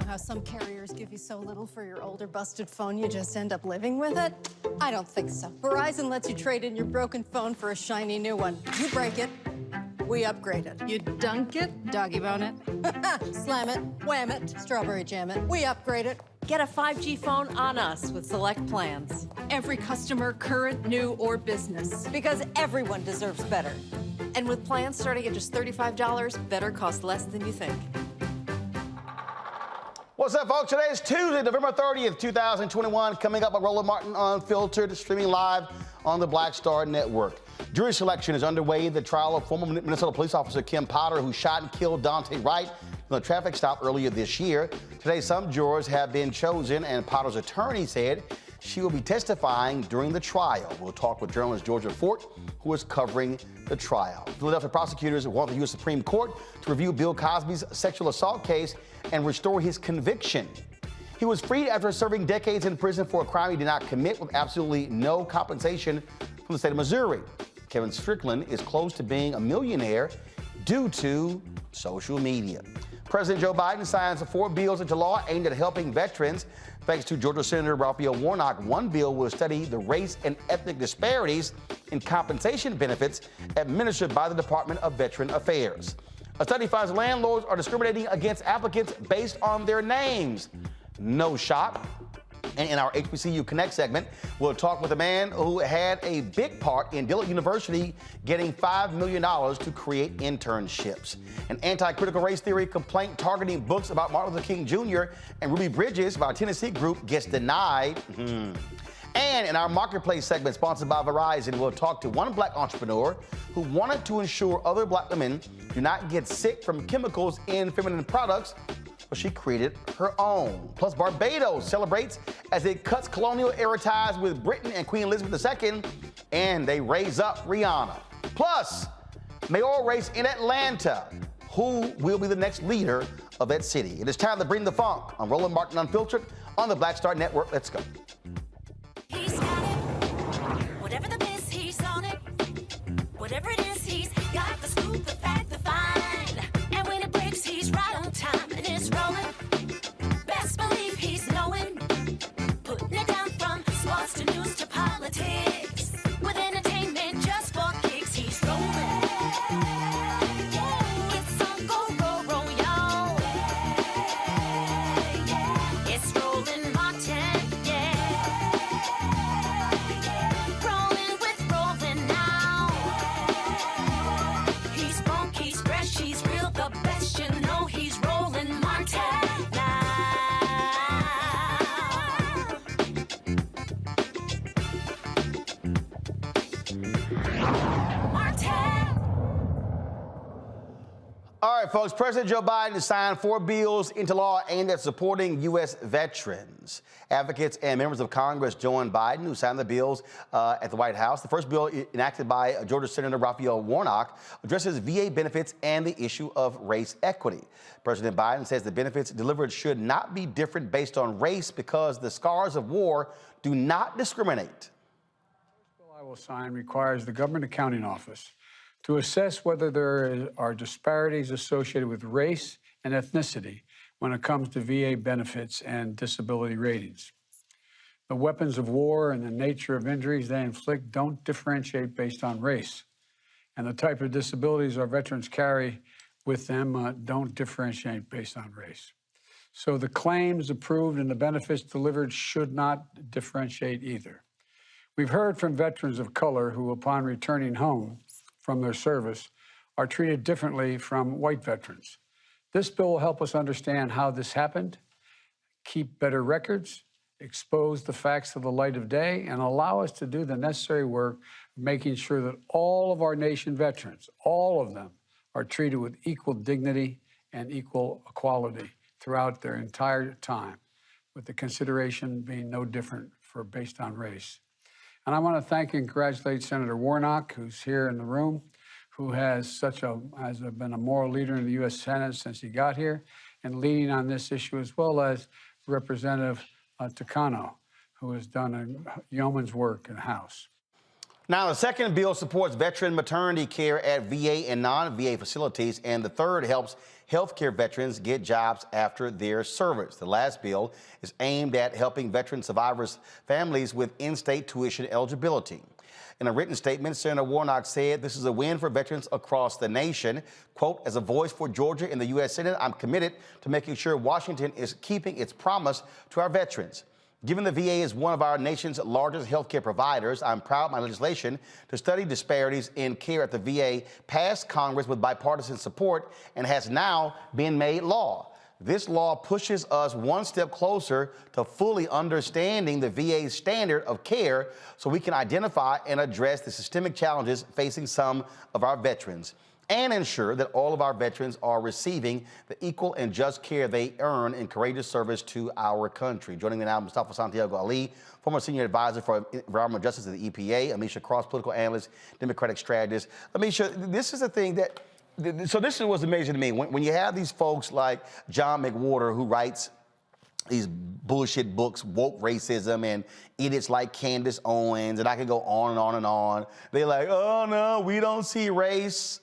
how some carriers give you so little for your older busted phone you just end up living with it? I don't think so. Verizon lets you trade in your broken phone for a shiny new one. You break it, we upgrade it. You dunk it, doggy bone it. Slam it, wham it, strawberry jam it. We upgrade it. Get a 5G phone on us with select plans. Every customer, current, new, or business. Because everyone deserves better. And with plans starting at just $35, better costs less than you think. What's up, folks? Today is Tuesday, November 30th, 2021. Coming up, Roland Martin Unfiltered, streaming live on the Black Star Network. Jury selection is underway in the trial of former Minnesota police officer Kim Potter, who shot and killed Daunte Wright in a traffic stop earlier this year. Today, some jurors have been chosen, and Potter's attorney said she will be testifying during the trial. We'll talk with journalist Georgia Fort, who is covering the trial. Philadelphia prosecutors want the U.S. Supreme Court to review Bill Cosby's sexual assault case and restore his conviction. He was freed after serving decades in prison for a crime he did not commit, with absolutely no compensation from the state of Missouri. Kevin Strickland is close to being a millionaire due to social media. President Joe Biden signs 4 bills into law aimed at helping veterans. Thanks to Georgia Senator Raphael Warnock, one bill will study the race and ethnic disparities in compensation benefits administered by the Department of Veteran Affairs. A study finds landlords are discriminating against applicants based on their names. No shock. And in our HBCU Connect segment, we'll talk with a man who had a big part in Dillard University getting $5 million to create internships. An anti-critical race theory complaint targeting books about Martin Luther King Jr. and Ruby Bridges by our Tennessee group gets denied. And in our Marketplace segment, sponsored by Verizon, we'll talk to one black entrepreneur who wanted to ensure other black women do not get sick from chemicals in feminine products. Well, she created her own. Plus, Barbados celebrates as it cuts colonial-era ties with Britain and Queen Elizabeth II, and they raise up Rihanna. Plus, mayoral race in Atlanta. Who will be the next leader of that city? It is time to bring the funk. I'm Roland Martin Unfiltered on the Black Star Network. Let's go. He's got it. Whatever the miss, he's on it. Whatever it is, he's got the scoop, the fact, the find. And when it breaks, he's right on time and it's rolling. Best believe he's knowing. Putting it down from sports to news to politics. With entertainment just for kicks, he's rolling. It's on Go, roll, y'all. It's Roland Martin, rolling with Roland now. He's funk, he's fresh, he's real, the best, you know he's Roland Martin now. Martin. All right, folks, President Joe Biden has signed 4 bills into law aimed at supporting U.S. veterans. Advocates and members of Congress joined Biden, who signed the bills at the White House. The first bill, enacted by Georgia Senator Raphael Warnock, addresses VA benefits and the issue of race equity. President Biden says the benefits delivered should not be different based on race because the scars of war do not discriminate. The bill I will sign requires the Government Accounting Office to assess whether there are disparities associated with race and ethnicity when it comes to VA benefits and disability ratings. The weapons of war and the nature of injuries they inflict don't differentiate based on race, and the type of disabilities our veterans carry with them don't differentiate based on race. So the claims approved and the benefits delivered should not differentiate either. We've heard from veterans of color who, upon returning home from their service, are treated differently from white veterans. This bill will help us understand how this happened, keep better records, expose the facts to the light of day, and allow us to do the necessary work of making sure that all of our nation veterans, all of them, are treated with equal dignity and equal equality throughout their entire time, with the consideration being no different based on race. And I want to thank and congratulate Senator Warnock, who's here in the room, who has been a moral leader in the U.S. Senate since he got here, and leading on this issue, as well as Representative Takano, who has done a yeoman's work in the House. Now, the second bill supports veteran maternity care at VA and non-VA facilities, and the third helps healthcare veterans get jobs after their service. The last bill is aimed at helping veteran survivors' families with in-state tuition eligibility. In a written statement, Senator Warnock said this is a win for veterans across the nation. Quote, as a voice for Georgia in the U.S. Senate, I'm committed to making sure Washington is keeping its promise to our veterans. Given the VA is one of our nation's largest healthcare providers, I'm proud my legislation to study disparities in care at the VA passed Congress with bipartisan support and has now been made law. This law pushes us one step closer to fully understanding the VA's standard of care so we can identify and address the systemic challenges facing some of our veterans and ensure that all of our veterans are receiving the equal and just care they earn in courageous service to our country. Joining me now, Mustafa Santiago Ali, former senior advisor for environmental justice at the EPA, Amisha Cross, political analyst, Democratic strategist. Amisha, this is the thing that, so this was amazing to me. When you have these folks like John McWhorter, who writes these bullshit books, woke racism, and idiots like Candace Owens, and I can go on and on and on. They're like, oh no, we don't see race.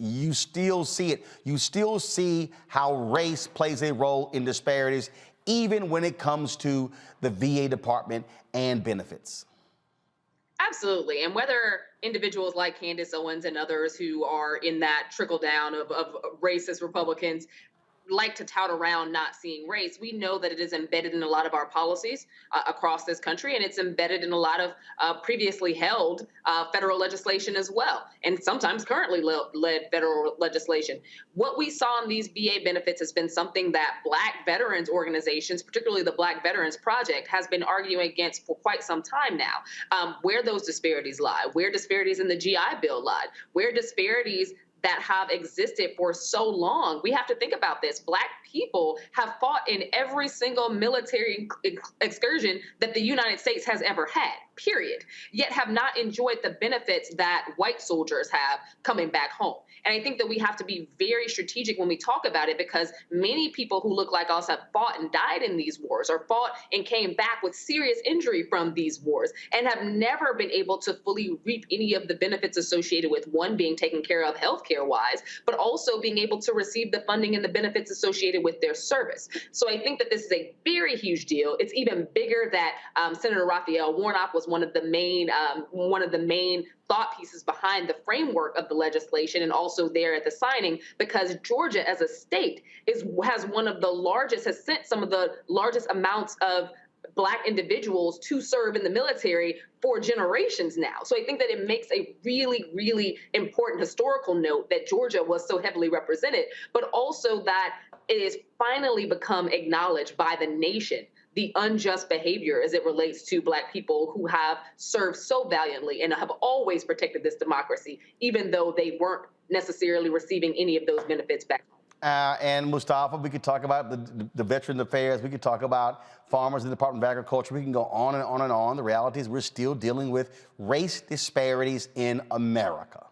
You still see it. You still see how race plays a role in disparities, even when it comes to the VA department and benefits. Absolutely. And whether individuals like Candace Owens and others who are in that trickle down of racist Republicans like to tout around not seeing race, we know that it is embedded in a lot of our policies across this country, and it's embedded in a lot of previously held federal legislation as well, and sometimes currently led federal legislation. What we saw in these VA benefits has been something that Black veterans organizations, particularly the Black Veterans Project, has been arguing against for quite some time now. Where those disparities lie, where disparities in the GI Bill lie, where disparities that have existed for so long. We have to think about this. Black people have fought in every single military excursion that the United States has ever had, period, yet have not enjoyed the benefits that white soldiers have coming back home. And I think that we have to be very strategic when we talk about it, because many people who look like us have fought and died in these wars, or fought and came back with serious injury from these wars, and have never been able to fully reap any of the benefits associated with, one, being taken care of healthcare-wise, but also being able to receive the funding and the benefits associated with their service. So I think that this is a very huge deal. It's even bigger that Senator Raphael Warnock was one of the main thought pieces behind the framework of the legislation, and also there at the signing, because Georgia as a state has sent some of the largest amounts of Black individuals to serve in the military for generations now. So I think that it makes a really, really important historical note that Georgia was so heavily represented, but also that it has finally become acknowledged by the nation, the unjust behavior as it relates to Black people who have served so valiantly and have always protected this democracy, even though they weren't necessarily receiving any of those benefits back home. And Mustafa, we could talk about the Veterans Affairs. We could talk about farmers in the Department of Agriculture. We can go on and on and on. The reality is we're still dealing with race disparities in America.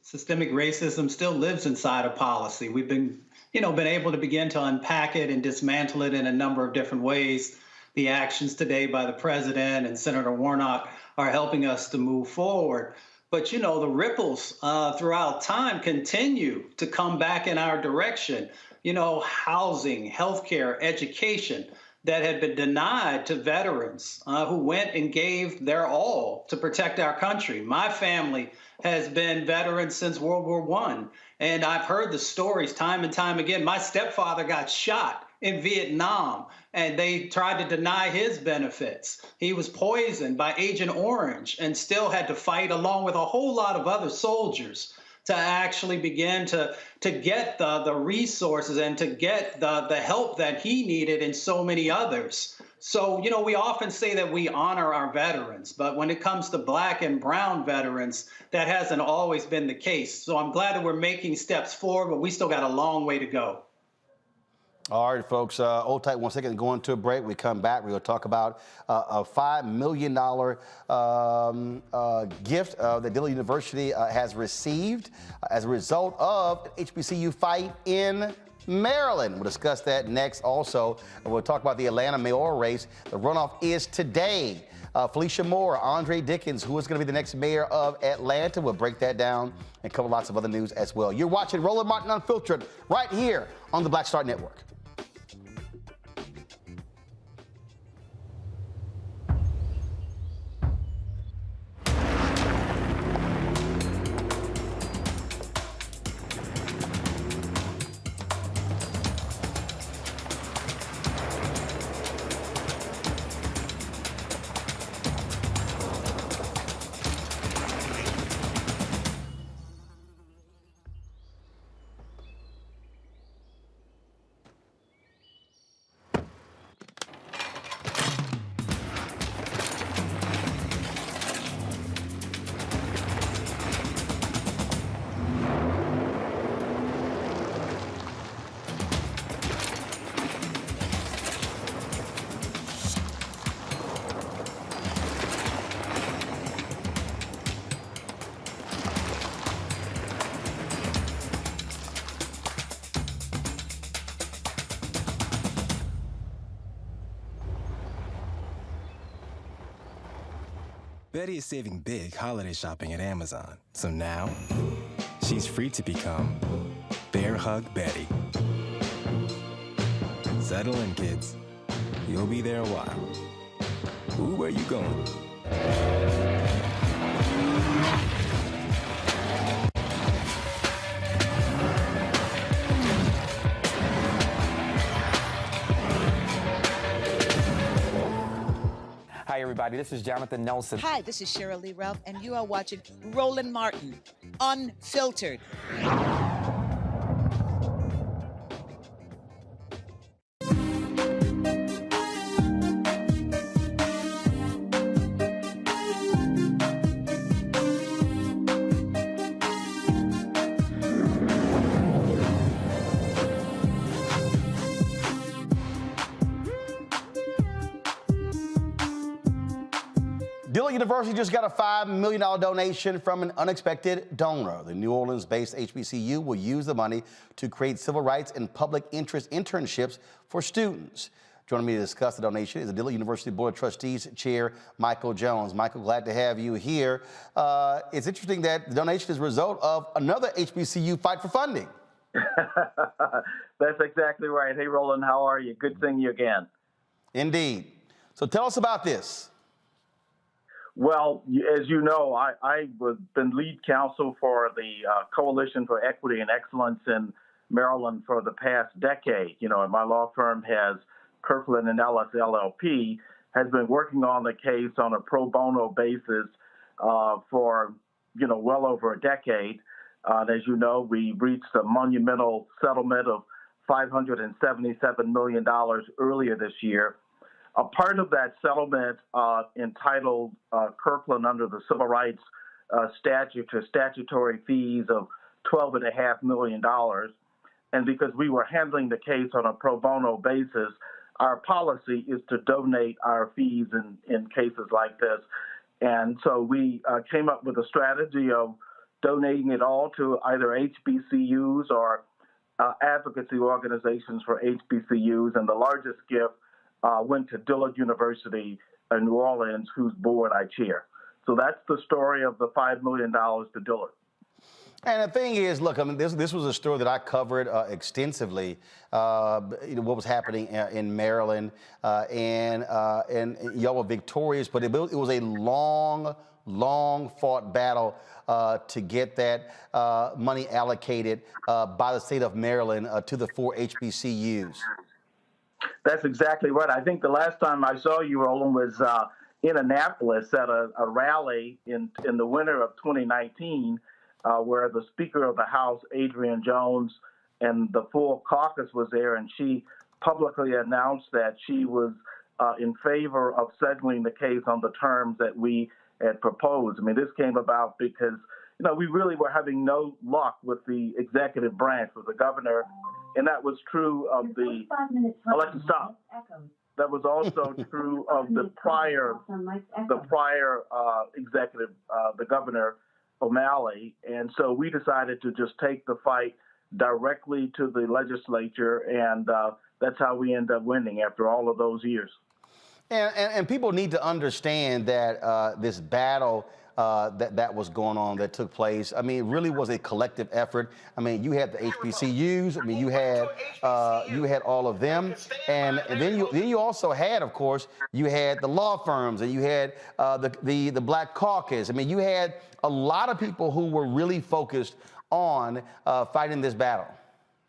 Systemic racism still lives inside of policy. We've been able to begin to unpack it and dismantle it in a number of different ways. The actions today by the president and Senator Warnock are helping us to move forward. But, the ripples throughout time continue to come back in our direction. Housing, healthcare, education that had been denied to veterans who went and gave their all to protect our country. My family has been veterans since World War I, and I've heard the stories time and time again. My stepfather got shot in Vietnam, and they tried to deny his benefits. He was poisoned by Agent Orange and still had to fight along with a whole lot of other soldiers to actually begin to get the resources and to get the help that he needed and so many others. So, we often say that we honor our veterans, but when it comes to Black and brown veterans, that hasn't always been the case. So I'm glad that we're making steps forward, but we still got a long way to go. All right, folks, hold tight 1 second, going to a break. We come back, we're going to talk about a $5 million gift that Dillard University has received as a result of HBCU fight in Maryland. We'll discuss that next also. And we'll talk about the Atlanta mayoral race. The runoff is today. Felicia Moore, Andre Dickens, who is going to be the next mayor of Atlanta. We'll break that down and cover lots of other news as well. You're watching Roland Martin Unfiltered right here on the Black Star Network. Betty is saving big holiday shopping at Amazon. So now, she's free to become Bear Hug Betty. Settle in, kids. You'll be there a while. Ooh, where you going? Hi, everybody. This is Jonathan Nelson. Hi, this is Cheryl Lee Ralph, and you are watching Roland Martin, Unfiltered. Dillard University just got a $5 million donation from an unexpected donor. The New Orleans-based HBCU will use the money to create civil rights and public interest internships for students. Joining me to discuss the donation is the Dillard University Board of Trustees Chair, Michael Jones. Michael, glad to have you here. It's interesting that the donation is a result of another HBCU fight for funding. That's exactly right. Hey, Roland, how are you? Good seeing you again. Indeed. So tell us about this. Well, as you know, I was been lead counsel for the Coalition for Equity and Excellence in Maryland for the past decade. You know, and my law firm has Kirkland and Ellis LLP has been working on the case on a pro bono basis for, you know, well over a decade. As you know, we reached a monumental settlement of $577 million earlier this year. A part of that settlement entitled Kirkland under the Civil Rights statute to statutory fees of $12.5 million. And because we were handling the case on a pro bono basis, our policy is to donate our fees in cases like this. And so we came up with a strategy of donating it all to either HBCUs or advocacy organizations for HBCUs. And the largest gift went to Dillard University in New Orleans, whose board I chair. So that's the story of the $5 million to Dillard. And the thing is, look, I mean, this was a story that I covered extensively, what was happening in Maryland, and y'all were victorious, but it was a long fought battle to get that money allocated by the state of Maryland to the 4 HBCUs. That's exactly right. I think the last time I saw you, Roland, was in Annapolis at a rally in the winter of 2019, where the Speaker of the House, Adrienne Jones, and the full caucus was there, and she publicly announced that she was in favor of settling the case on the terms that we had proposed. I mean, this came about because, you know, we really were having no luck with the executive branch, with the governor, and that was true of the, I'd like to stop. That was also true of the prior executive, the governor O'Malley. And so we decided to just take the fight directly to the legislature, and that's how we end up winning after all of those years. And people need to understand that this battle that was going on, that took place, I mean, it really was a collective effort. I mean, you had the HBCUs. I mean, you had all of them, and then you also had, of course, you had the law firms, and you had the Black Caucus. I mean, you had a lot of people who were really focused on fighting this battle.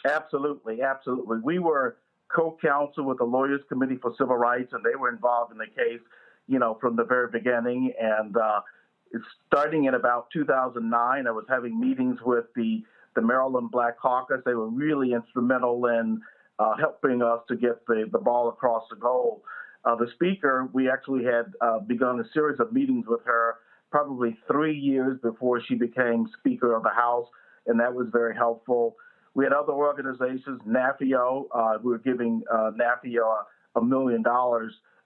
Absolutely, absolutely. We were co-counsel with the Lawyers Committee for Civil Rights, and they were involved in the case, you know, from the very beginning. And starting in about 2009, I was having meetings with the Maryland Black Caucus. They were really instrumental in helping us to get the ball across the goal. The speaker, we actually had begun a series of meetings with her probably 3 years before she became Speaker of the House, and that was very helpful. We had other organizations, NAFIO. We were giving NAFIO $1 million,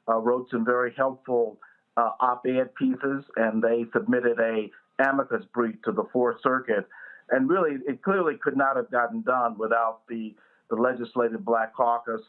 wrote some very helpful op-ed pieces, and they submitted a amicus brief to the Fourth Circuit. And really, it clearly could not have gotten done without the Legislative Black Caucus,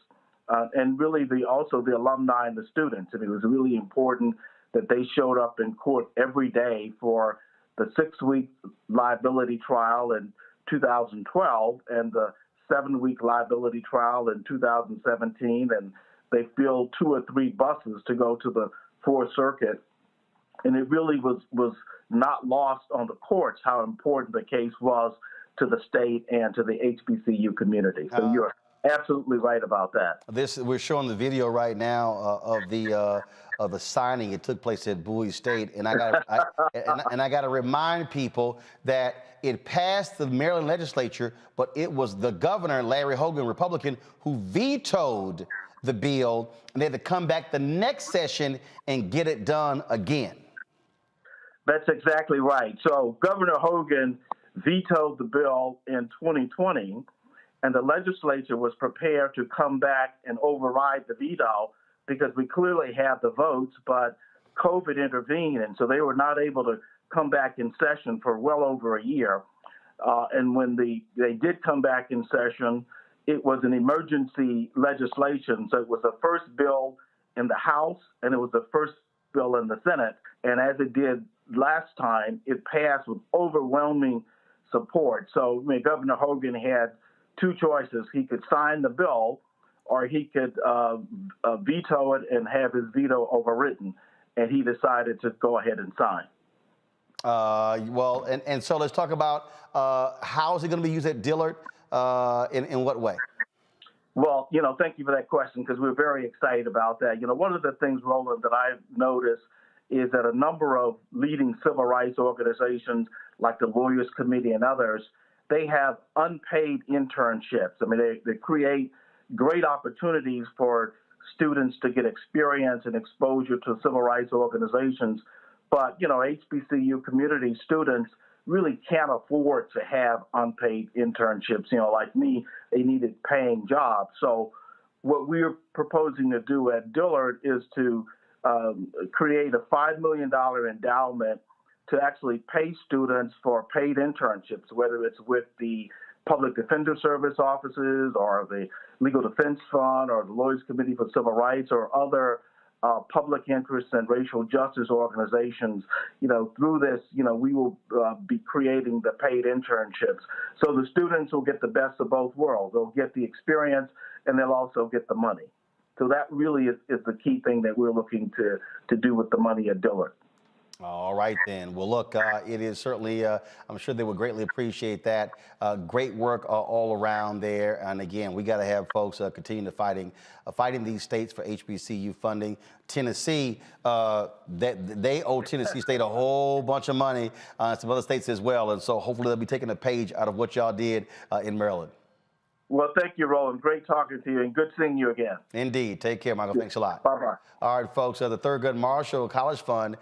and really also the alumni and the students. And it was really important that they showed up in court every day for the 6-week liability trial in 2012 and the 7-week liability trial in 2017. And they filled 2 or 3 buses to go to the Fourth Circuit. And it really was not lost on the courts how important the case was to the state and to the HBCU community. So you're absolutely right about that. We're showing the video right now of the signing. It took place at Bowie State, and I got to remind people that it passed the Maryland legislature, but it was the governor, Larry Hogan, Republican, who vetoed the bill, and they had to come back the next session and get it done again. That's exactly right. So Governor Hogan vetoed the bill in 2020, and the legislature was prepared to come back and override the veto because we clearly had the votes, but COVID intervened, and so they were not able to come back in session for well over a year. And when they did come back in session, it was an emergency legislation. So it was the first bill in the House, and it was the first bill in the Senate. And as it did last time, it passed with overwhelming support. So I mean, Governor Hogan had 2 choices. He could sign the bill, or he could veto it and have his veto overwritten. And he decided to go ahead and sign. Well, and so let's talk about how is it going to be used at Dillard? In what way? Well, you know, thank you for that question, because we're very excited about that. You know, one of the things, Roland, that I've noticed is that a number of leading civil rights organizations like the Lawyers Committee and others, they have unpaid internships. I mean, they create great opportunities for students to get experience and exposure to civil rights organizations. But, you know, HBCU community students really can't afford to have unpaid internships. You know, like me, they needed paying jobs. So what we're proposing to do at Dillard is to create a $5 million endowment to actually pay students for paid internships, whether it's with the Public Defender Service offices or the Legal Defense Fund or the Lawyers Committee for Civil Rights or other public interest and racial justice organizations. You know, through this, you know, we will be creating the paid internships. So the students will get the best of both worlds. They'll get the experience and they'll also get the money. So that really is the key thing that we're looking to do with the money at Dillard. All right, then. Well, look, it is certainly, I'm sure they would greatly appreciate that. Great work all around there. And again, we got to have folks continue to fighting these states for HBCU funding. Tennessee, they owe Tennessee State a whole bunch of money, some other states as well. And so hopefully they'll be taking a page out of what y'all did in Maryland. Well, thank you, Roland. Great talking to you, and good seeing you again. Indeed. Take care, Michael. Thanks a lot. Bye-bye. All right, folks. The Thurgood Marshall College Fund,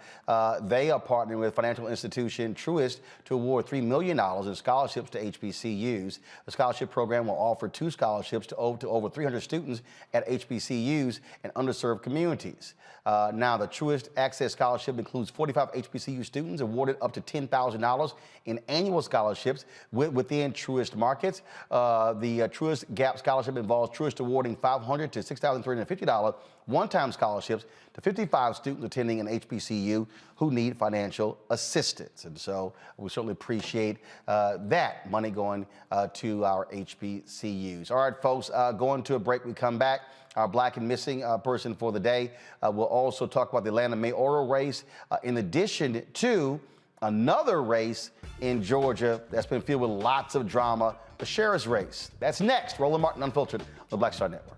they are partnering with financial institution Truist to award $3 million in scholarships to HBCUs. The scholarship program will offer 2 scholarships to over 300 students at HBCUs and underserved communities. Now, the Truist Access Scholarship includes 45 HBCU students awarded up to $10,000 in annual scholarships within Truist markets. The Truist Gap Scholarship involves Truist awarding $500 to $6,350 one-time scholarships to 55 students attending an HBCU who need financial assistance. And so we certainly appreciate that money going to our HBCUs. All right, folks, going to a break. We come back. Our Black and Missing person for the day. We'll also talk about the Atlanta mayoral race, in addition to another race in Georgia that's been filled with lots of drama, the sheriff's race. That's next. Roland Martin Unfiltered on the Black Star Network.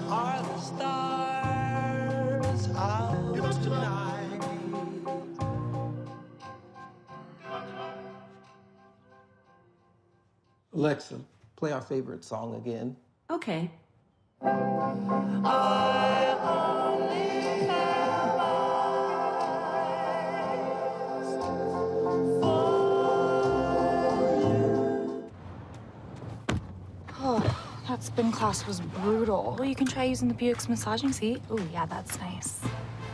Are the stars out tonight? Alexa, play our favorite song again. Okay. Oh, that spin class was brutal. Well, you can try using the Buick's massaging seat. Oh, yeah, that's nice.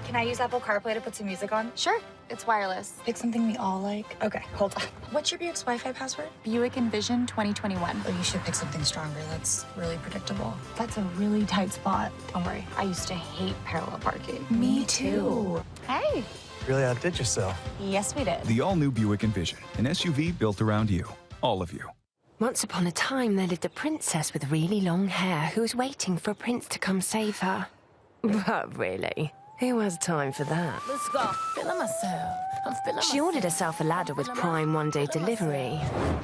Can I use Apple CarPlay to put some music on? Sure, it's wireless. Pick something we all like. Okay, hold on. What's your Buick's Wi-Fi password? Buick Envision 2021. Oh, you should pick something stronger. That's really predictable. That's a really tight spot. Don't worry, I used to hate parallel parking. Me too. Hey. Really outdid yourself. Yes, we did. The all-new Buick Envision, an SUV built around you, all of you. Once upon a time, there lived a princess with really long hair who was waiting for a prince to come save her. But really, who has time for that? Let's go. Feeling myself. I'm feeling She ordered herself a ladder with Prime one-day delivery,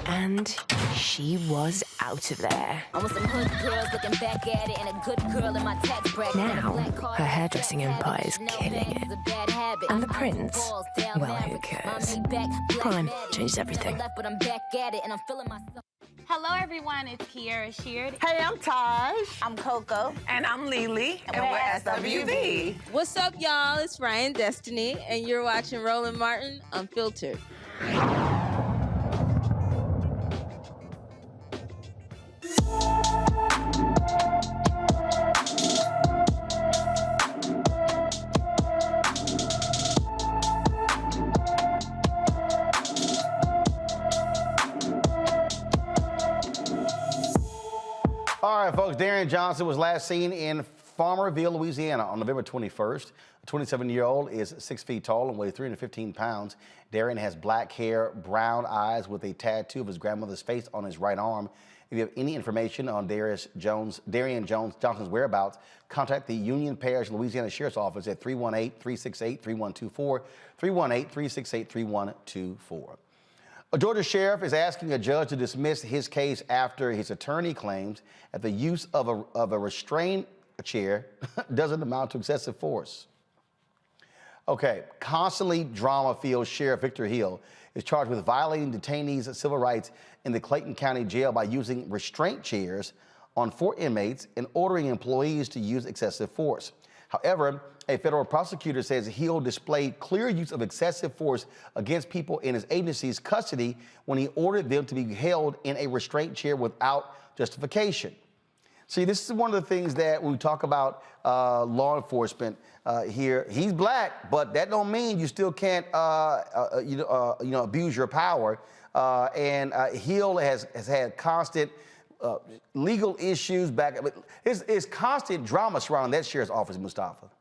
and she was out of there. I want some hood girls looking back at it and a good girl in my tax bracket. Now, her hairdressing empire is killing it. And the prince, well, who cares? Prime changes everything. Hello, everyone. It's Kiara Sheard. Hey, I'm Taj. I'm Coco. And I'm Lily. And we're SWV. What's up, y'all? It's Ryan Destiny, and you're watching Roland Martin Unfiltered. All right, folks, Darian Johnson was last seen in Farmerville, Louisiana on November 21st. The 27-year-old is 6 feet tall and weighs 315 pounds. Darian has black hair, brown eyes with a tattoo of his grandmother's face on his right arm. If you have any information on Darian Johnson's whereabouts, contact the Union Parish, Louisiana Sheriff's Office at 318-368-3124, 318-368-3124. A Georgia sheriff is asking a judge to dismiss his case after his attorney claims that the use of a restraint chair doesn't amount to excessive force. Okay, constantly drama-filled Sheriff Victor Hill is charged with violating detainees' civil rights in the Clayton County Jail by using restraint chairs on 4 inmates and ordering employees to use excessive force. However, a federal prosecutor says Hill displayed clear use of excessive force against people in his agency's custody when he ordered them to be held in a restraint chair without justification. See, this is one of the things that when we talk about law enforcement here. He's black, but that don't mean you still can't abuse your power. And Hill has had constant legal issues back. It's constant drama surrounding that sheriff's office, Mustafa.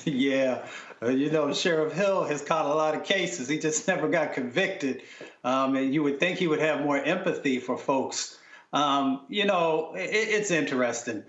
Yeah, Sheriff Hill has caught a lot of cases. He just never got convicted. And you would think he would have more empathy for folks. It's interesting.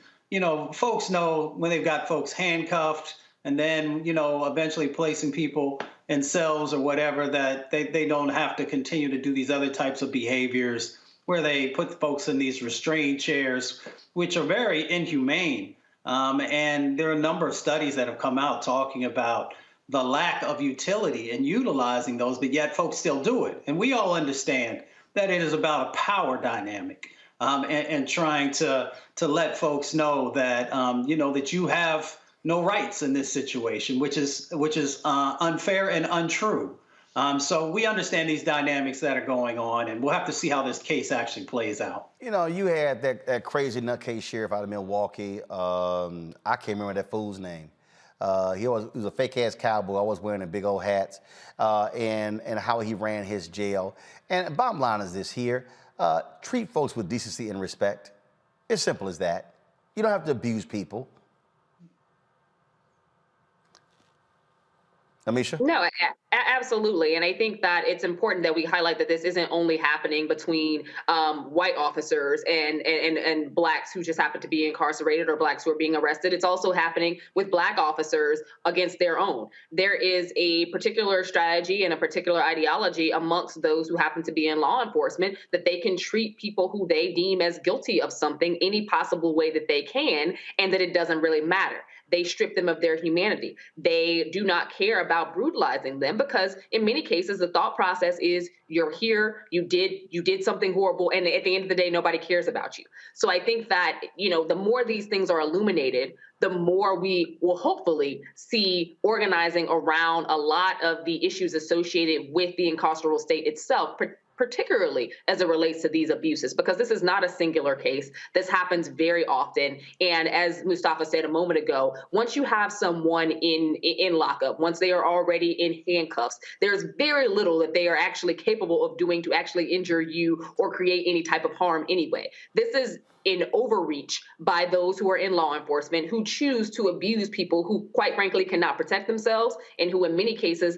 Folks know when they've got folks handcuffed and then, eventually placing people in cells or whatever, that they don't have to continue to do these other types of behaviors where they put folks in these restrained chairs, which are very inhumane. And there are a number of studies that have come out talking about the lack of utility in utilizing those, but yet folks still do it. And we all understand that it is about a power dynamic, and trying to let folks know that that you have no rights in this situation, which is unfair and untrue. So we understand these dynamics that are going on, and we'll have to see how this case actually plays out. You know, you had that crazy nutcase sheriff out of Milwaukee. I can't remember that fool's name. He was a fake-ass cowboy, always wearing the big old hats, and how he ran his jail. And bottom line is this here, treat folks with decency and respect. It's simple as that. You don't have to abuse people. Amisha? No, absolutely. And I think that it's important that we highlight that this isn't only happening between white officers and blacks who just happen to be incarcerated or blacks who are being arrested. It's also happening with black officers against their own. There is a particular strategy and a particular ideology amongst those who happen to be in law enforcement that they can treat people who they deem as guilty of something any possible way that they can, and that it doesn't really matter. They strip them of their humanity. They do not care about brutalizing them because in many cases, the thought process is you're here, you did something horrible, and at the end of the day, nobody cares about you. So I think that, the more these things are illuminated, the more we will hopefully see organizing around a lot of the issues associated with the incarceral state itself, particularly as it relates to these abuses, because this is not a singular case. This happens very often. And as Mustafa said a moment ago, once you have someone in lockup, once they are already in handcuffs, there's very little that they are actually capable of doing to actually injure you or create any type of harm anyway. This is an overreach by those who are in law enforcement who choose to abuse people who, quite frankly, cannot protect themselves, and who in many cases,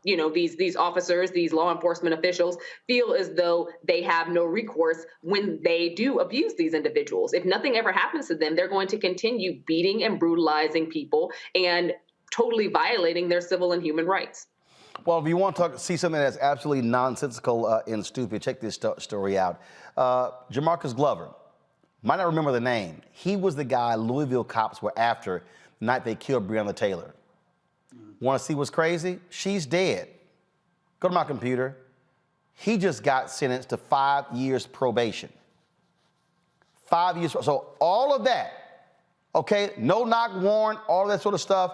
these officers, these law enforcement officials feel as though they have no recourse when they do abuse these individuals. If nothing ever happens to them, they're going to continue beating and brutalizing people and totally violating their civil and human rights. Well, if you want to see something that's absolutely nonsensical and stupid, check this story out. Jamarcus Glover. Might not remember the name. He was the guy Louisville cops were after the night they killed Breonna Taylor. Want to see what's crazy? She's dead. Go to my computer. He just got sentenced to 5 years probation. 5 years. So all of that, okay, no knock warrant, all that sort of stuff.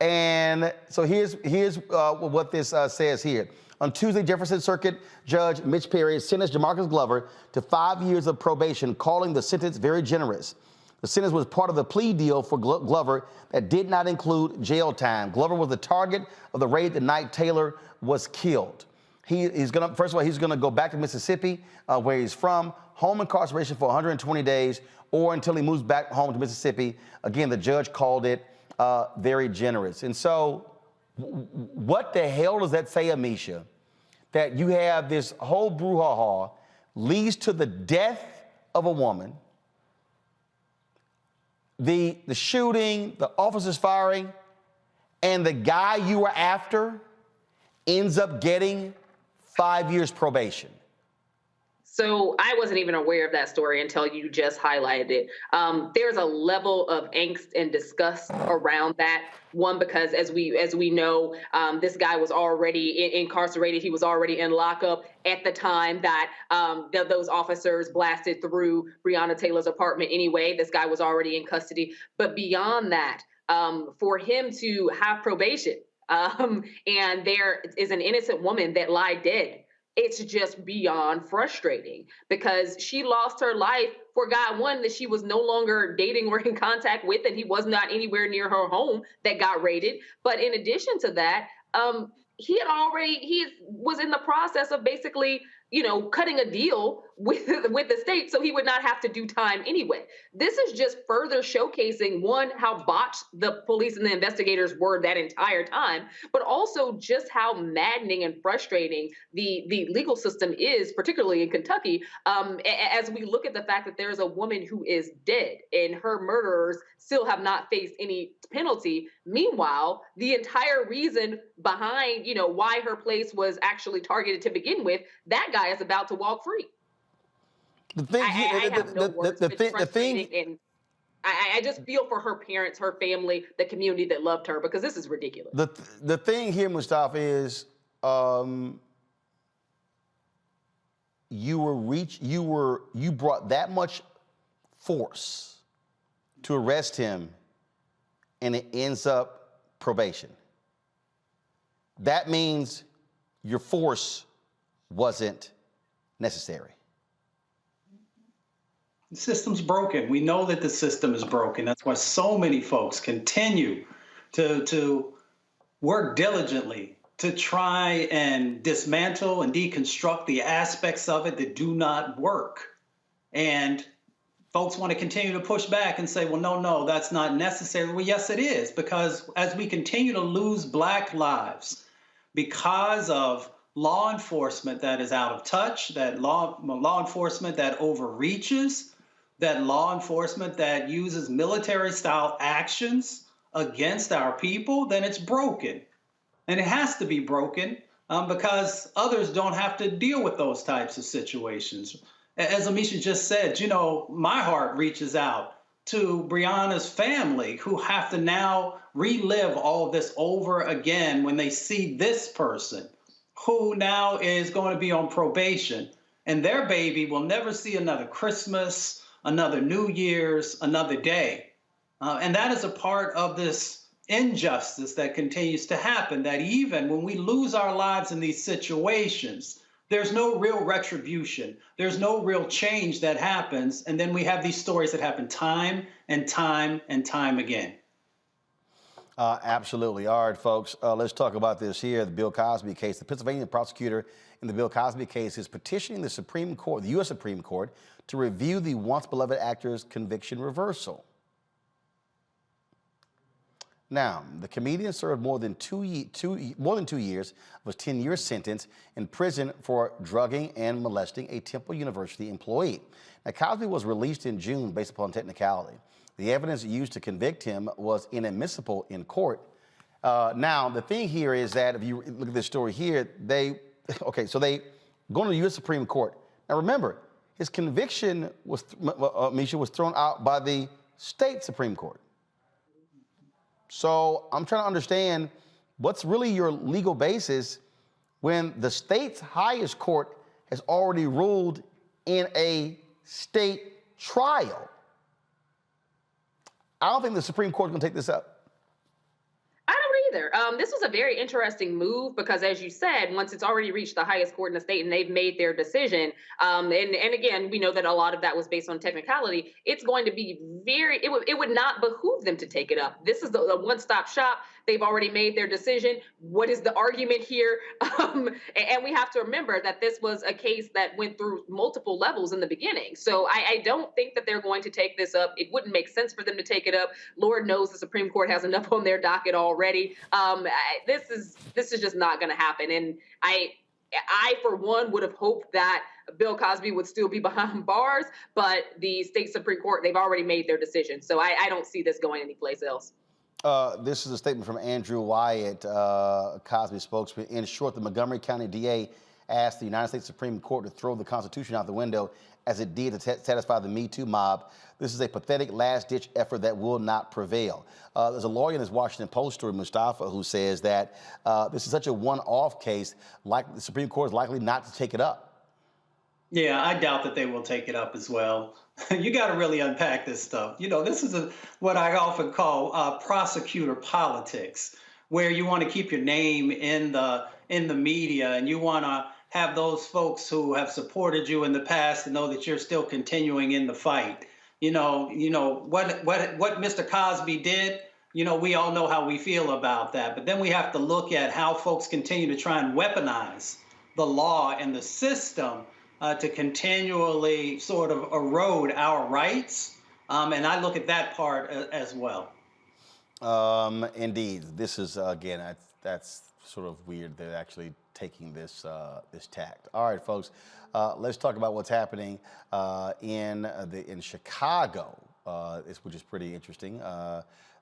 And so here's what this says here. On Tuesday, Jefferson Circuit Judge Mitch Perry sentenced Jamarcus Glover to 5 years of probation, calling the sentence very generous. The sentence was part of the plea deal for Glover that did not include jail time. Glover was the target of the raid the night Taylor was killed. He's gonna go back to Mississippi, where he's from, home incarceration for 120 days, or until he moves back home to Mississippi. Again, the judge called it very generous. And so, what the hell does that say, Amisha? That you have this whole brouhaha leads to the death of a woman, the shooting, the officers firing, and the guy you were after ends up getting 5 years probation. So I wasn't even aware of that story until you just highlighted it. There's a level of angst and disgust around that. One, because as we know, this guy was already incarcerated. He was already in lockup at the time that those officers blasted through Breonna Taylor's apartment anyway. This guy was already in custody. But beyond that, for him to have probation and there is an innocent woman that lied dead, it's just beyond frustrating because she lost her life for God, one, that she was no longer dating or in contact with, and he was not anywhere near her home that got raided. But in addition to that, he was in the process of basically, cutting a deal with the state so he would not have to do time anyway. This is just further showcasing, one, how botched the police and the investigators were that entire time, but also just how maddening and frustrating the legal system is, particularly in Kentucky, as we look at the fact that there's a woman who is dead and her murderers still have not faced any penalty. Meanwhile, the entire reason behind, why her place was actually targeted to begin with, that guy is about to walk free. The thing, I have no words. It's frustrating, and I just feel for her parents, her family, the community that loved her, because this is ridiculous. The thing here, Mustafa, is you brought that much force to arrest him, and it ends up probation. That means your force wasn't necessary. The system's broken. We know that the system is broken. That's why so many folks continue to work diligently to try and dismantle and deconstruct the aspects of it that do not work. And folks want to continue to push back and say, well, no, that's not necessary. Well, yes, it is, because as we continue to lose Black lives because of law enforcement that is out of touch, that law enforcement that overreaches, that law enforcement that uses military-style actions against our people, then it's broken. And it has to be broken because others don't have to deal with those types of situations. As Amisha just said, you know, my heart reaches out to Breonna's family, who have to now relive all of this over again when they see this person who now is going to be on probation, and their baby will never see another Christmas, another New Year's, another day. And that is a part of this injustice that continues to happen, that even when we lose our lives in these situations, there's no real retribution. There's no real change that happens. And then we have these stories that happen time and time and time again. Absolutely. All right, folks, let's talk about this here, the Bill Cosby case. The Pennsylvania prosecutor in the Bill Cosby case is petitioning the Supreme Court, the U.S. Supreme Court, to review the once-beloved actor's conviction reversal. Now, the comedian served more than 2 years of a 10-year sentence in prison for drugging and molesting a Temple University employee. Now, Cosby was released in June based upon technicality. The evidence used to convict him was inadmissible in court. Now, the thing here is that if you look at this story here, they go to the U.S. Supreme Court. Now, remember, his conviction was, Misha, was thrown out by the state Supreme Court. So I'm trying to understand what's really your legal basis when the state's highest court has already ruled in a state trial. I don't think the Supreme Court is going to take this up. I don't either. This was a very interesting move because, as you said, once it's already reached the highest court in the state and they've made their decision, and again, we know that a lot of that was based on technicality. It's going to be it would not behoove them to take it up. This is the one-stop shop. They've already made their decision. What is the argument here? And we have to remember that this was a case that went through multiple levels in the beginning. So I don't think that they're going to take this up. It wouldn't make sense for them to take it up. Lord knows the Supreme Court has enough on their docket already. This is just not going to happen. And I, for one, would have hoped that Bill Cosby would still be behind bars, but the state Supreme Court, they've already made their decision. So I don't see this going anyplace else. This is a statement from Andrew Wyatt, Cosby spokesman. In short, the Montgomery County DA asked the United States Supreme Court to throw the Constitution out the window as it did to satisfy the Me Too mob. This is a pathetic last-ditch effort that will not prevail. There's a lawyer in this Washington Post story, Mustafa, who says that this is such a one-off case, like the Supreme Court is likely not to take it up. Yeah, I doubt that they will take it up as well. You got to really unpack this stuff. You know, this is what I often call prosecutor politics, where you want to keep your name in the media, and you want to have those folks who have supported you in the past to know that you're still continuing in the fight. You know what Mr. Cosby did. You know, we all know how we feel about that. But then we have to look at how folks continue to try and weaponize the law and the system to continually sort of erode our rights. And I look at that part as well. Indeed. This is, again, that's sort of weird. They're actually taking this tact. All right, folks, let's talk about what's happening in Chicago, which is pretty interesting.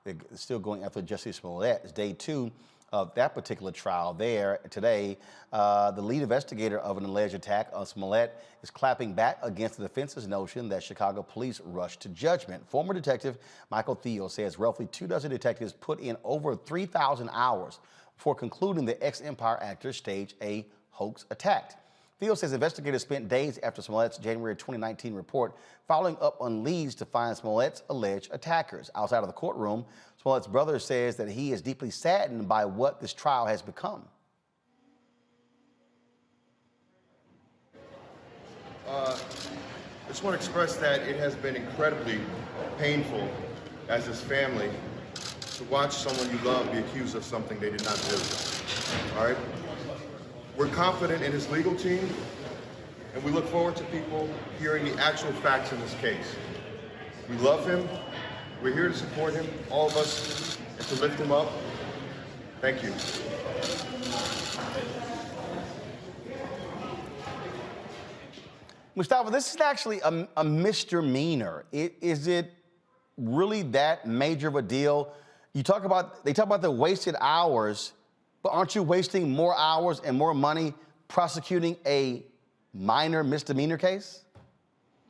They're still going after Jussie Smollet. It's day 2 of that particular trial there today. The lead investigator of an alleged attack on Smollet is clapping back against the defense's notion that Chicago police rushed to judgment. Former detective Michael Theo says roughly 24 detectives put in over 3,000 hours before concluding the ex-Empire actor staged a hoax attack. Theo says investigators spent days after Smollett's January 2019 report following up on leads to find Smollett's alleged attackers. Outside of the courtroom, Smollett's brother says that he is deeply saddened by what this trial has become. I just want to express that it has been incredibly painful as his family to watch someone you love be accused of something they did not do. All right? We're confident in his legal team, and we look forward to people hearing the actual facts in this case. We love him. We're here to support him, all of us, and to lift him up. Thank you. Mustafa, this is actually a misdemeanor. Is it really that major of a deal? They talk about the wasted hours, but aren't you wasting more hours and more money prosecuting a minor misdemeanor case?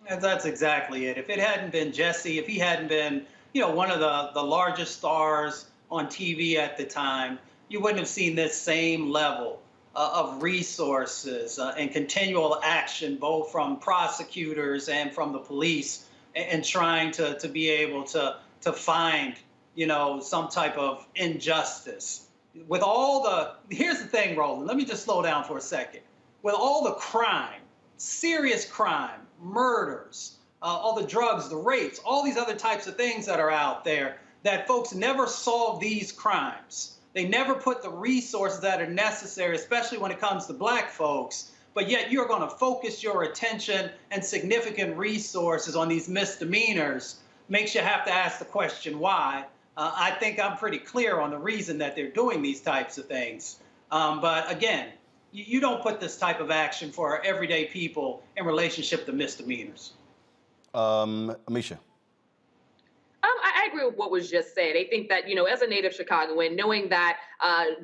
And that's exactly it. If it hadn't been Jussie, if he hadn't been, one of the largest stars on TV at the time, you wouldn't have seen this same level of resources and continual action, both from prosecutors and from the police, and trying to be able to find, some type of injustice. With all here's the thing, Roland, let me just slow down for a second. With all the crime, serious crime, murders, all the drugs, the rapes, all these other types of things that are out there, that folks never solve these crimes. They never put the resources that are necessary, especially when it comes to Black folks, but yet you're going to focus your attention and significant resources on these misdemeanors. Makes you have to ask the question, why? I think I'm pretty clear on the reason that they're doing these types of things. But again, you don't put this type of action for our everyday people in relationship to misdemeanors. Amisha. I agree with what was just said. I think that, as a native Chicagoan, knowing that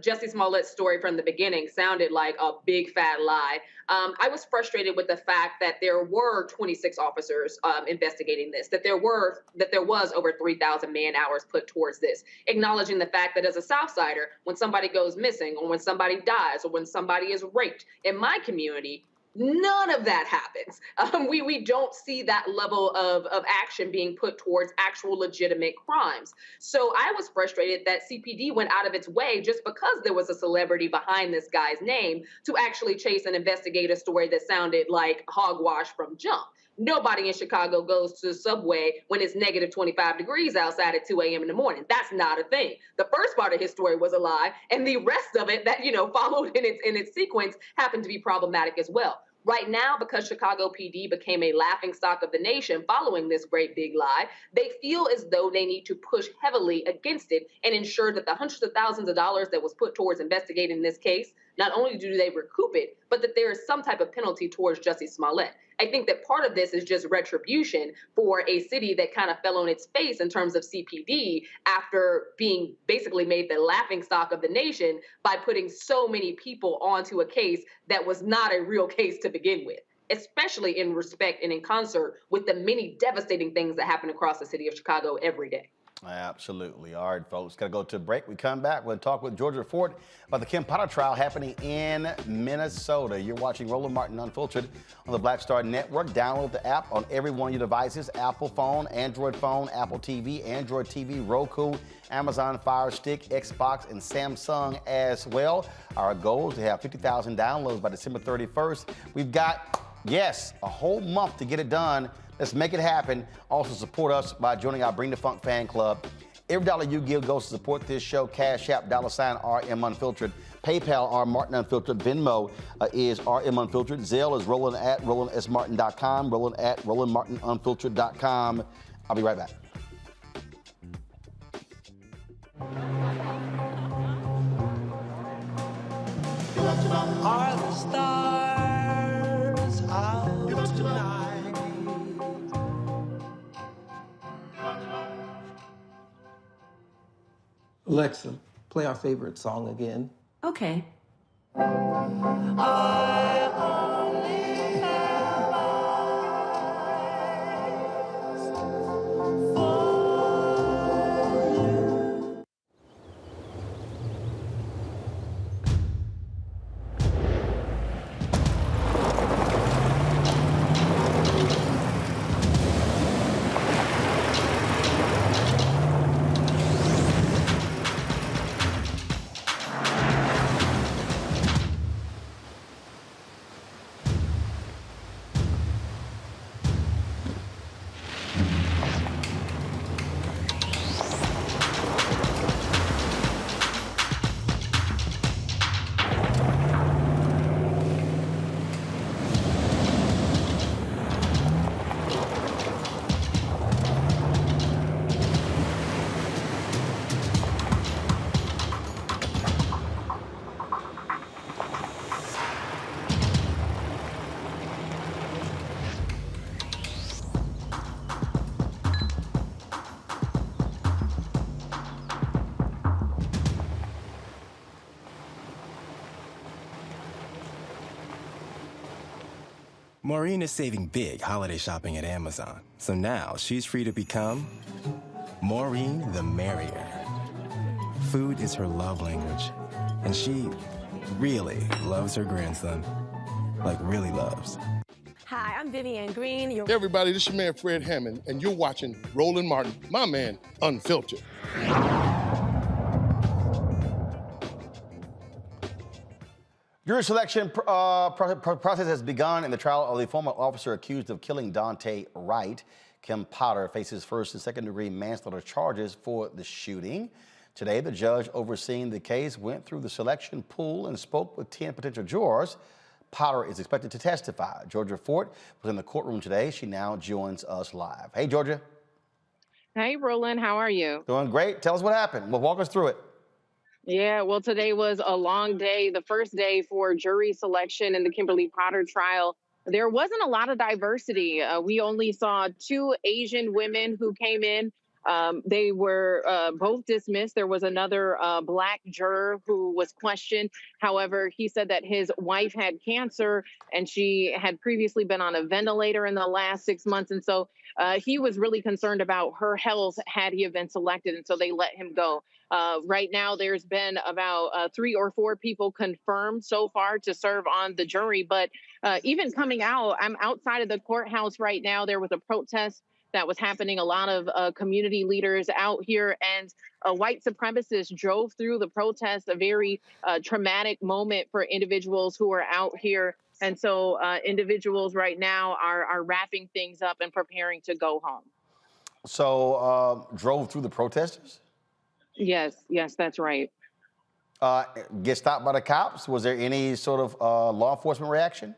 Jussie Smollett's story from the beginning sounded like a big fat lie, I was frustrated with the fact that there were 26 officers investigating this, that there was over 3,000 man hours put towards this, acknowledging the fact that as a Southsider, when somebody goes missing or when somebody dies or when somebody is raped in my community, none of that happens. We don't see that level of action being put towards actual legitimate crimes. So I was frustrated that CPD went out of its way, just because there was a celebrity behind this guy's name, to actually chase and investigate a story that sounded like hogwash from jump. Nobody in Chicago goes to the subway when it's negative 25 degrees outside at 2 a.m. in the morning. That's not a thing. The first part of his story was a lie, and the rest of it that, followed in its sequence happened to be problematic as well. Right now, because Chicago PD became a laughingstock of the nation following this great big lie, they feel as though they need to push heavily against it and ensure that the hundreds of thousands of dollars that was put towards investigating this case, not only do they recoup it, but that there is some type of penalty towards Jussie Smollett. I think that part of this is just retribution for a city that kind of fell on its face in terms of CPD after being basically made the laughingstock of the nation by putting so many people onto a case that was not a real case to begin with, especially in respect and in concert with the many devastating things that happen across the city of Chicago every day. Absolutely. All right, folks, got to go to a break. We come back, we'll talk with Georgia Fort about the Kim Potter trial happening in Minnesota. You're watching Roland Martin Unfiltered on the Black Star Network. Download the app on every one of your devices: Apple phone, Android phone, Apple TV, Android TV, Roku, Amazon Fire Stick, Xbox, and Samsung as well. Our goal is to have 50,000 downloads by December 31st. We've got, yes, a whole month to get it done. Let's make it happen. Also support us by joining our Bring the Funk fan club. Every dollar you give goes to support this show. Cash App, $RM Unfiltered. PayPal, R Martin Unfiltered. Venmo is RM Unfiltered. Zelle is Roland at RolandSMartin.com. Roland at RolandMartinUnfiltered.com. I'll be right back. Are the stars out tonight? Alexa, play our favorite song again. Okay. Maureen is saving big holiday shopping at Amazon, so now she's free to become Maureen the Merrier. Food is her love language, and she really loves her grandson. Like, really loves. Hi, I'm Vivian Green. Hey everybody, this is your man Fred Hammond, and you're watching Roland Martin, my man, Unfiltered. Jury selection process has begun in the trial of the former officer accused of killing Daunte Wright. Kim Potter faces first and second degree manslaughter charges for the shooting. Today, the judge overseeing the case went through the selection pool and spoke with 10 potential jurors. Potter is expected to testify. Georgia Fort was in the courtroom today. She now joins us live. Hey, Georgia. Hey, Roland, how are you? Doing great. Tell us what happened. Well, walk us through it. Yeah, well, today was a long day, the first day for jury selection in the Kimberly Potter trial. There wasn't a lot of diversity. We only saw 2 Asian women who came in. They were both dismissed. There was another Black juror who was questioned. However, he said that his wife had cancer and she had previously been on a ventilator in the last 6 months. And so he was really concerned about her health had he have been selected. And so they let him go. Right now, there's been about 3 or 4 people confirmed so far to serve on the jury. But even coming out, I'm outside of the courthouse right now. There was a protest that was happening. A lot of community leaders out here, and white supremacists drove through the protest, a very traumatic moment for individuals who are out here. And so individuals right now are wrapping things up and preparing to go home. So drove through the protesters? Yes, that's right. Get stopped by the cops? Was there any sort of law enforcement reaction?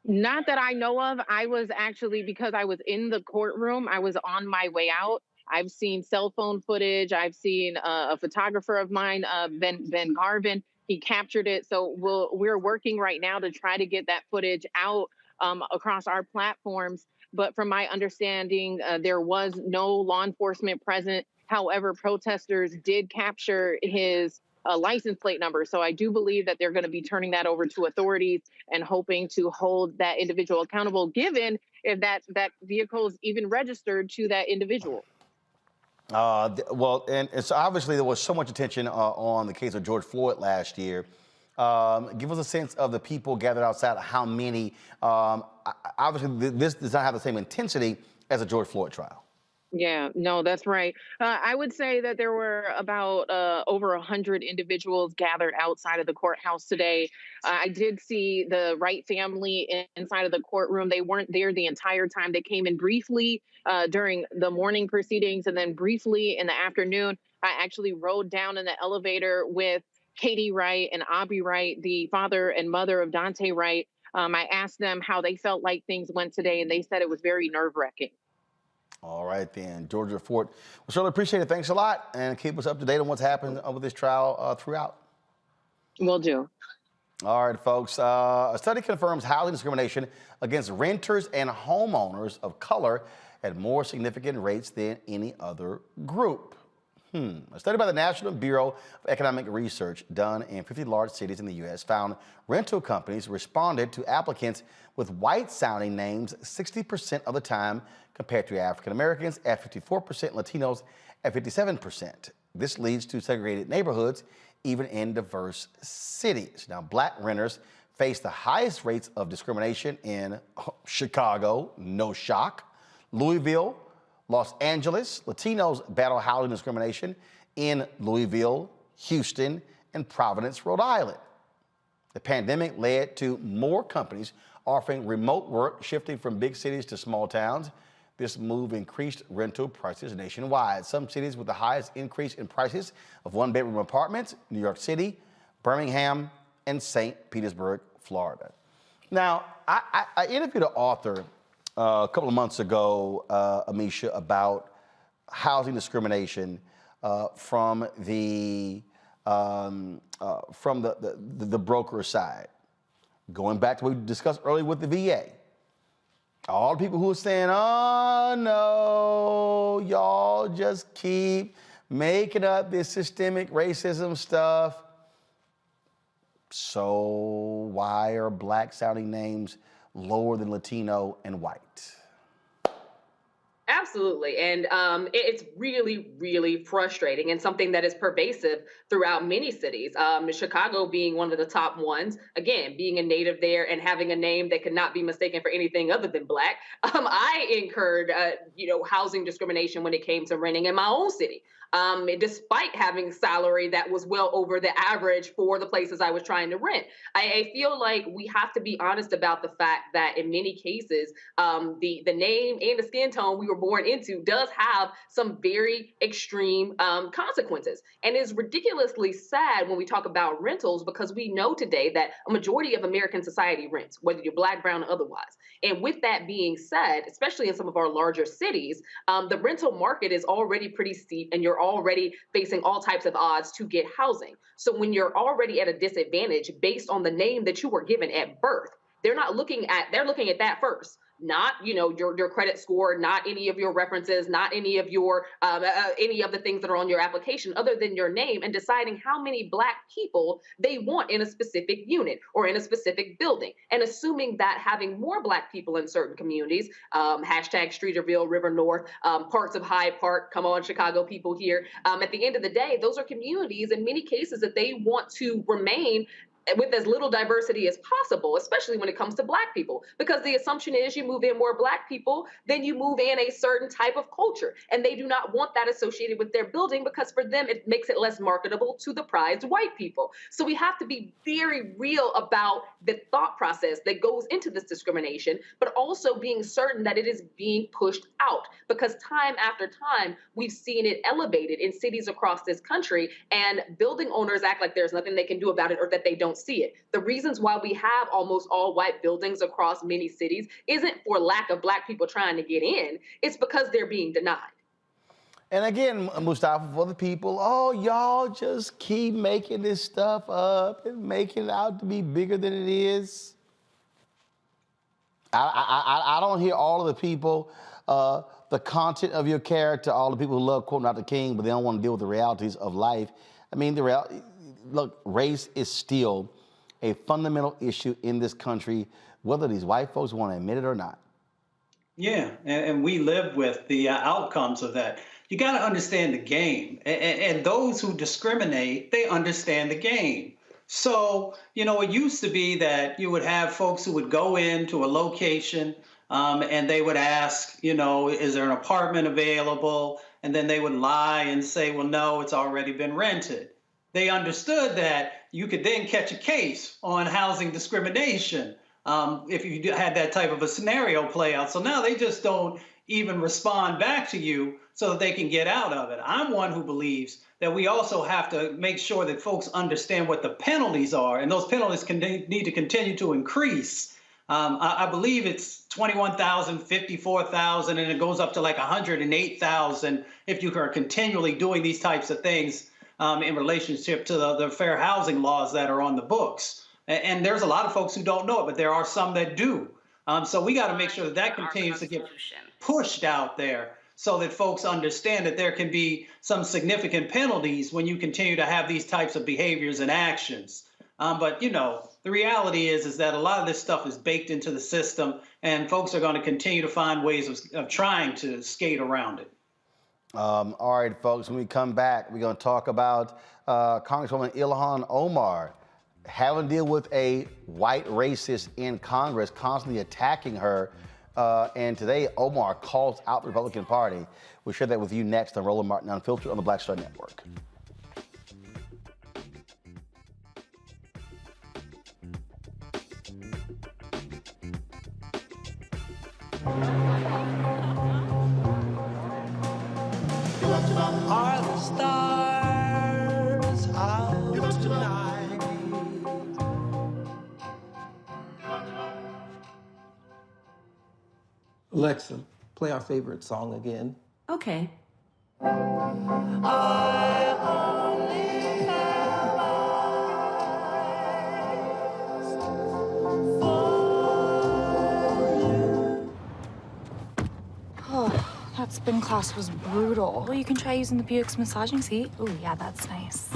Not that I know of. I was actually, because I was in the courtroom, I was on my way out. I've seen cell phone footage. I've seen a photographer of mine, Ben Garvin. He captured it. So we're working right now to try to get that footage out across our platforms. But from my understanding, there was no law enforcement present. However, protesters did capture his license plate number. So I do believe that they're going to be turning that over to authorities and hoping to hold that individual accountable, given if that vehicle is even registered to that individual. Well, and so obviously there was so much attention on the case of George Floyd last year. Give us a sense of the people gathered outside, how many. Obviously, this does not have the same intensity as a George Floyd trial. Yeah, no, that's right. I would say that there were about over 100 individuals gathered outside of the courthouse today. I did see the Wright family inside of the courtroom. They weren't there the entire time. They came in briefly during the morning proceedings and then briefly in the afternoon. I actually rode down in the elevator with Katie Wright and Abby Wright, the father and mother of Daunte Wright. I asked them how they felt like things went today, and they said it was very nerve-wracking. All right, then. Georgia Fort, we certainly appreciate it. Thanks a lot. And keep us up to date on what's happened with this trial throughout. Will do. All right, folks. A study confirms housing discrimination against renters and homeowners of color at more significant rates than any other group. A study by the National Bureau of Economic Research done in 50 large cities in the U.S. found rental companies responded to applicants with white-sounding names 60% of the time compared to African Americans at 54%, Latinos at 57%. This leads to segregated neighborhoods even in diverse cities. Now, black renters face the highest rates of discrimination in Chicago, no shock, Louisville, Los Angeles. Latinos battle housing discrimination in Louisville, Houston, and Providence, Rhode Island. The pandemic led to more companies offering remote work, shifting from big cities to small towns. This move increased rental prices nationwide. Some cities with the highest increase in prices of one-bedroom apartments: New York City, Birmingham, and St. Petersburg, Florida. Now, I interviewed an author a couple of months ago, Amisha, about housing discrimination from the broker side. Going back to what we discussed earlier with the VA. All the people who are saying, oh no, y'all just keep making up this systemic racism stuff. So why are black sounding names lower than Latino and white? Absolutely. And it's really, really frustrating and something that is pervasive throughout many cities. Chicago being one of the top ones, again, being a native there and having a name that could not be mistaken for anything other than black. I incurred, housing discrimination when it came to renting in my own city. Despite having salary that was well over the average for the places I was trying to rent. I feel like we have to be honest about the fact that in many cases, the name and the skin tone we were born into does have some very extreme consequences. And it's ridiculously sad when we talk about rentals, because we know today that a majority of American society rents, whether you're black, brown, or otherwise. And with that being said, especially in some of our larger cities, the rental market is already pretty steep, and you're already facing all types of odds to get housing. So when you're already at a disadvantage based on the name that you were given at birth, they're looking at that first. Not, your credit score, not any of your references, not any of your any of the things that are on your application other than your name, and deciding how many black people they want in a specific unit or in a specific building, and assuming that having more black people in certain communities, hashtag Streeterville, River North, parts of Hyde Park, come on Chicago people here, at the end of the day, those are communities in many cases that they want to remain with as little diversity as possible, especially when it comes to black people, because the assumption is you move in more black people, then you move in a certain type of culture, and they do not want that associated with their building, because for them it makes it less marketable to the prized white people. So we have to be very real about the thought process that goes into this discrimination, but also being certain that it is being pushed out, because time after time we've seen it elevated in cities across this country, and building owners act like there's nothing they can do about it or that they don't see it. The reasons why we have almost all white buildings across many cities isn't for lack of black people trying to get in, it's because they're being denied. And again, Mustafa, for the people, oh, y'all just keep making this stuff up and making it out to be bigger than it is. I don't hear all of the people, the content of your character, all the people who love quoting out the king, but they don't want to deal with the realities of life. I mean, look, race is still a fundamental issue in this country, whether these white folks want to admit it or not. Yeah, and we live with the outcomes of that. You got to understand the game. And those who discriminate, they understand the game. So, it used to be that you would have folks who would go into a location and they would ask, is there an apartment available? And then they would lie and say, well, no, it's already been rented. They understood that you could then catch a case on housing discrimination if you had that type of a scenario play out. So now they just don't even respond back to you so that they can get out of it. I'm one who believes that we also have to make sure that folks understand what the penalties are, and those penalties need to continue to increase. I believe it's $21,000, $54,000, and it goes up to like $108,000 if you are continually doing these types of things in relationship to the fair housing laws that are on the books. And there's a lot of folks who don't know it, but there are some that do. So we got to make sure that continues to get pushed out there so that folks understand that there can be some significant penalties when you continue to have these types of behaviors and actions. But, you know, the reality is that a lot of this stuff is baked into the system, and folks are going to continue to find ways of trying to skate around it. All right, folks, when we come back, we're going to talk about Congresswoman Ilhan Omar having to deal with a white racist in Congress constantly attacking her. And today, Omar calls out the Republican Party. We'll share that with you next on Roland Martin Unfiltered on the Black Star Network. Are the stars out tonight? Alexa, play our favorite song again. Okay. Oh, that spin class was brutal. Well, you can try using the Buick's massaging seat. Ooh, yeah, that's nice.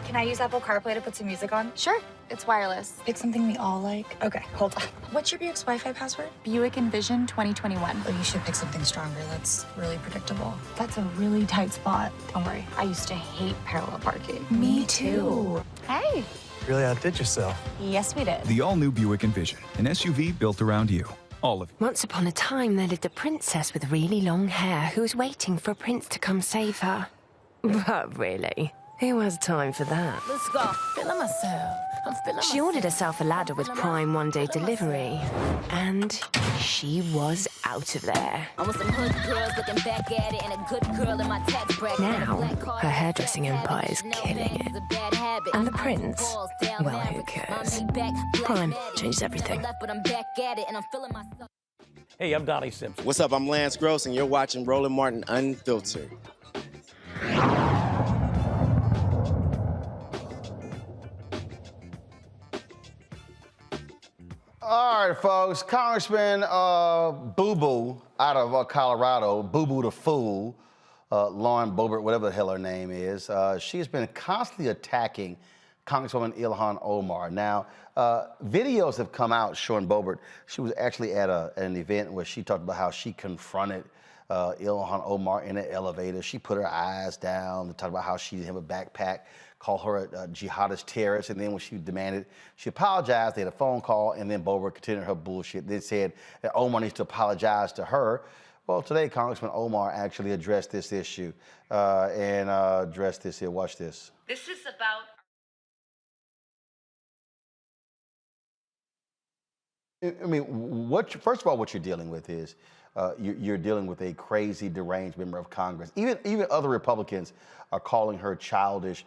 Can I use Apple CarPlay to put some music on? Sure, it's wireless. Pick something we all like. Okay, hold on. What's your Buick's Wi-Fi password? Buick Envision 2021. Oh, you should pick something stronger. That's really predictable. That's a really tight spot. Don't worry, I used to hate parallel parking. Me too. Hey. Really outdid yourself. Yes, we did. The all-new Buick Envision, an SUV built around you. All of it. Once upon a time, there lived a princess with really long hair who was waiting for a prince to come save her. But really, who has time for that? Let's go. Feeling myself. I'm feeling She ordered herself a ladder with Prime one-day delivery, and she was out of there. I want some hood girls looking back at it and a good girl in my tax bracket. Now, her hairdressing empire is killing it. And the prince, well, who cares? Prime changes everything. Hey, I'm Donnie Simpson. What's up? I'm Lance Gross, and you're watching Roland Martin Unfiltered. All right, folks. Congressman Boo Boo out of Colorado, Boo Boo the Fool, Lauren Boebert, whatever the hell her name is, she has been constantly attacking Congresswoman Ilhan Omar. Now, videos have come out showing Boebert. She was actually at an event where she talked about how she confronted Ilhan Omar in an elevator. She put her eyes down and talked about how she didn't have a backpack, called her a jihadist terrorist, and then when she demanded, she apologized. They had a phone call, and then Boebert continued her bullshit. They said that Omar needs to apologize to her. Well, today, Congressman Omar actually addressed this issue and addressed this here. Watch this. This is about... I mean, first of all, what you're dealing with is you're dealing with a crazy, deranged member of Congress. Even other Republicans are calling her childish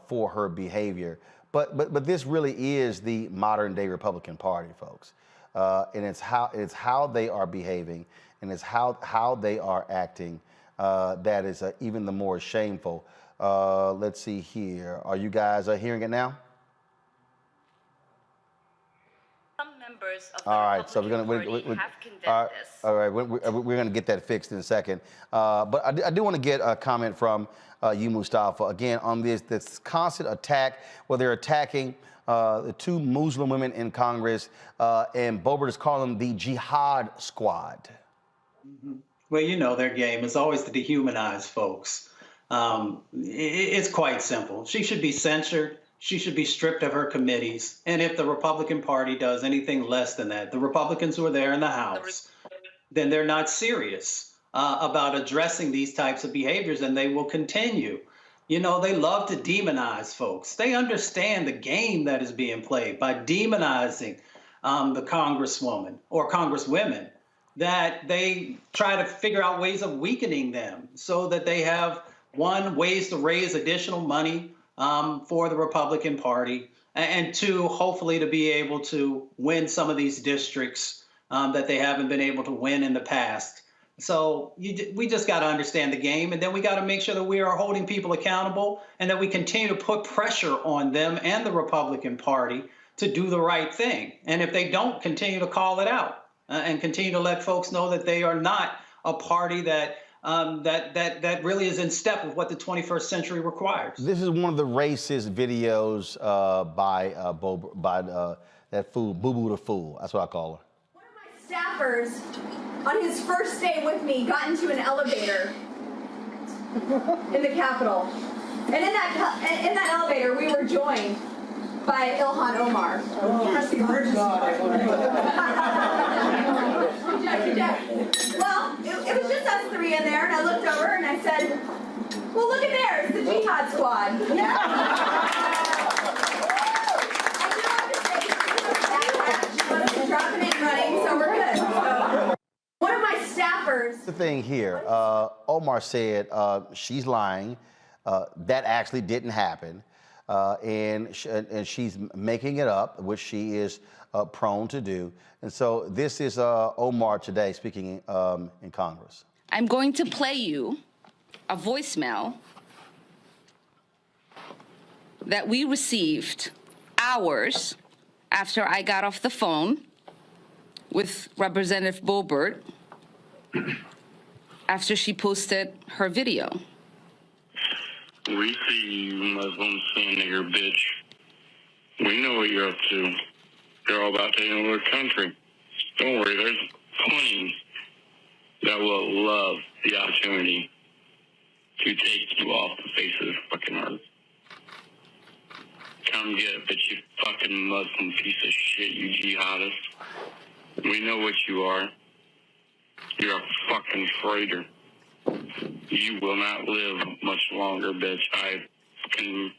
for her behavior. But this really is the modern day Republican Party, folks. And it's how they are behaving and it's how they are acting that is even the more shameful. Let's see here. Are you guys hearing it now? Of all right, so we're gonna all right, we're gonna get that fixed in a second. But I do want to get a comment from you, Mustafa, again on this constant attack where they're attacking the two Muslim women in Congress, and Boebert is calling them the Jihad Squad. Mm-hmm. Well, you know their game is always to dehumanize folks. It's quite simple. She should be censured. She should be stripped of her committees. And if the Republican Party does anything less than that, the Republicans who are there in the House, then they're not serious about addressing these types of behaviors, and they will continue. You know, they love to demonize folks. They understand the game that is being played by demonizing the Congresswoman or Congresswomen, that they try to figure out ways of weakening them so that they have, one, ways to raise additional money for the Republican Party, and two, hopefully to be able to win some of these districts that they haven't been able to win in the past. So we just got to understand the game, and then we got to make sure that we are holding people accountable and that we continue to put pressure on them and the Republican Party to do the right thing. And if they don't, continue to call it out and continue to let folks know that they are not a party that that really is in step with what the 21st century requires. This is one of the racist videos by that fool, Boo Boo the Fool. That's what I call her. Staffers on his first day with me got into an elevator in the Capitol. And in that elevator, we were joined by Ilhan Omar. Well, it was just us three in there, and I looked over and I said, well, look at there, it's the Jihad Squad. Dropping it and running, so we're good. So, one of my staffers. The thing here, Omar said she's lying. That actually didn't happen, and she's making it up, which she is prone to do. And so this is Omar today speaking in Congress. I'm going to play you a voicemail that we received hours after I got off the phone with Representative Boebert after she posted her video. We see you Muslim son nigger bitch. We know what you're up to. You're all about taking over the country. Don't worry, there's plenty that will love the opportunity to take you off the face of the fucking earth. Come get it, bitch, you fucking Muslim piece of shit, you jihadist. We know what you are. You're a fucking traitor. You will not live much longer, bitch. I can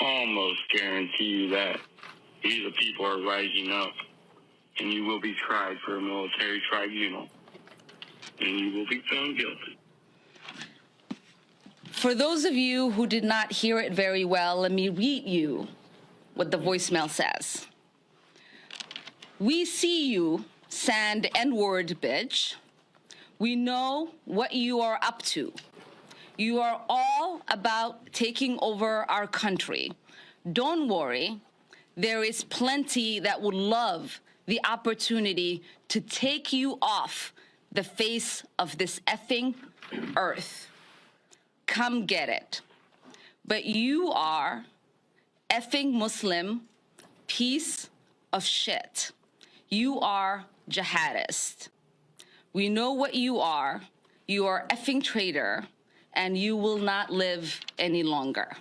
almost guarantee you that. We, the people, are rising up, and you will be tried for a military tribunal, and you will be found guilty. For those of you who did not hear it very well, let me read you what the voicemail says. We see you, sand N-word bitch. We know what you are up to. You are all about taking over our country. Don't worry, there is plenty that would love the opportunity to take you off the face of this effing earth. Come get it. But you are effing Muslim piece of shit. You are jihadist. We know what you are. You are effing traitor, and you will not live any longer.